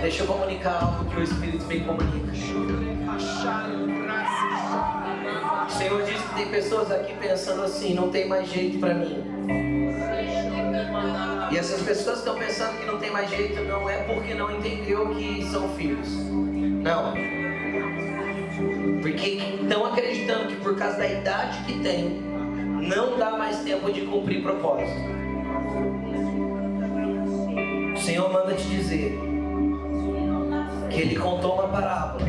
Deixa eu comunicar algo que o Espírito me comunica. O Senhor diz que tem pessoas aqui pensando assim: não tem mais jeito para mim. E essas pessoas estão pensando que não tem mais jeito, não é porque não entendeu que são filhos. Não. Porque estão acreditando que por causa da idade que tem, não dá mais tempo de cumprir propósito. O Senhor manda te dizer que Ele contou uma parábola,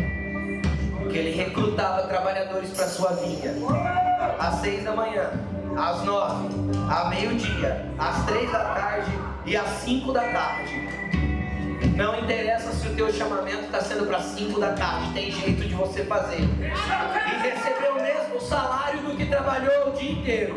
que Ele recrutava trabalhadores para sua vinha, às 6 da manhã, às 9, à meio-dia, às 3 da tarde e às 5 da tarde. Não interessa se o teu chamamento está sendo para 5 da tarde, tem jeito de você fazer e receber o mesmo salário do que trabalhou o dia inteiro.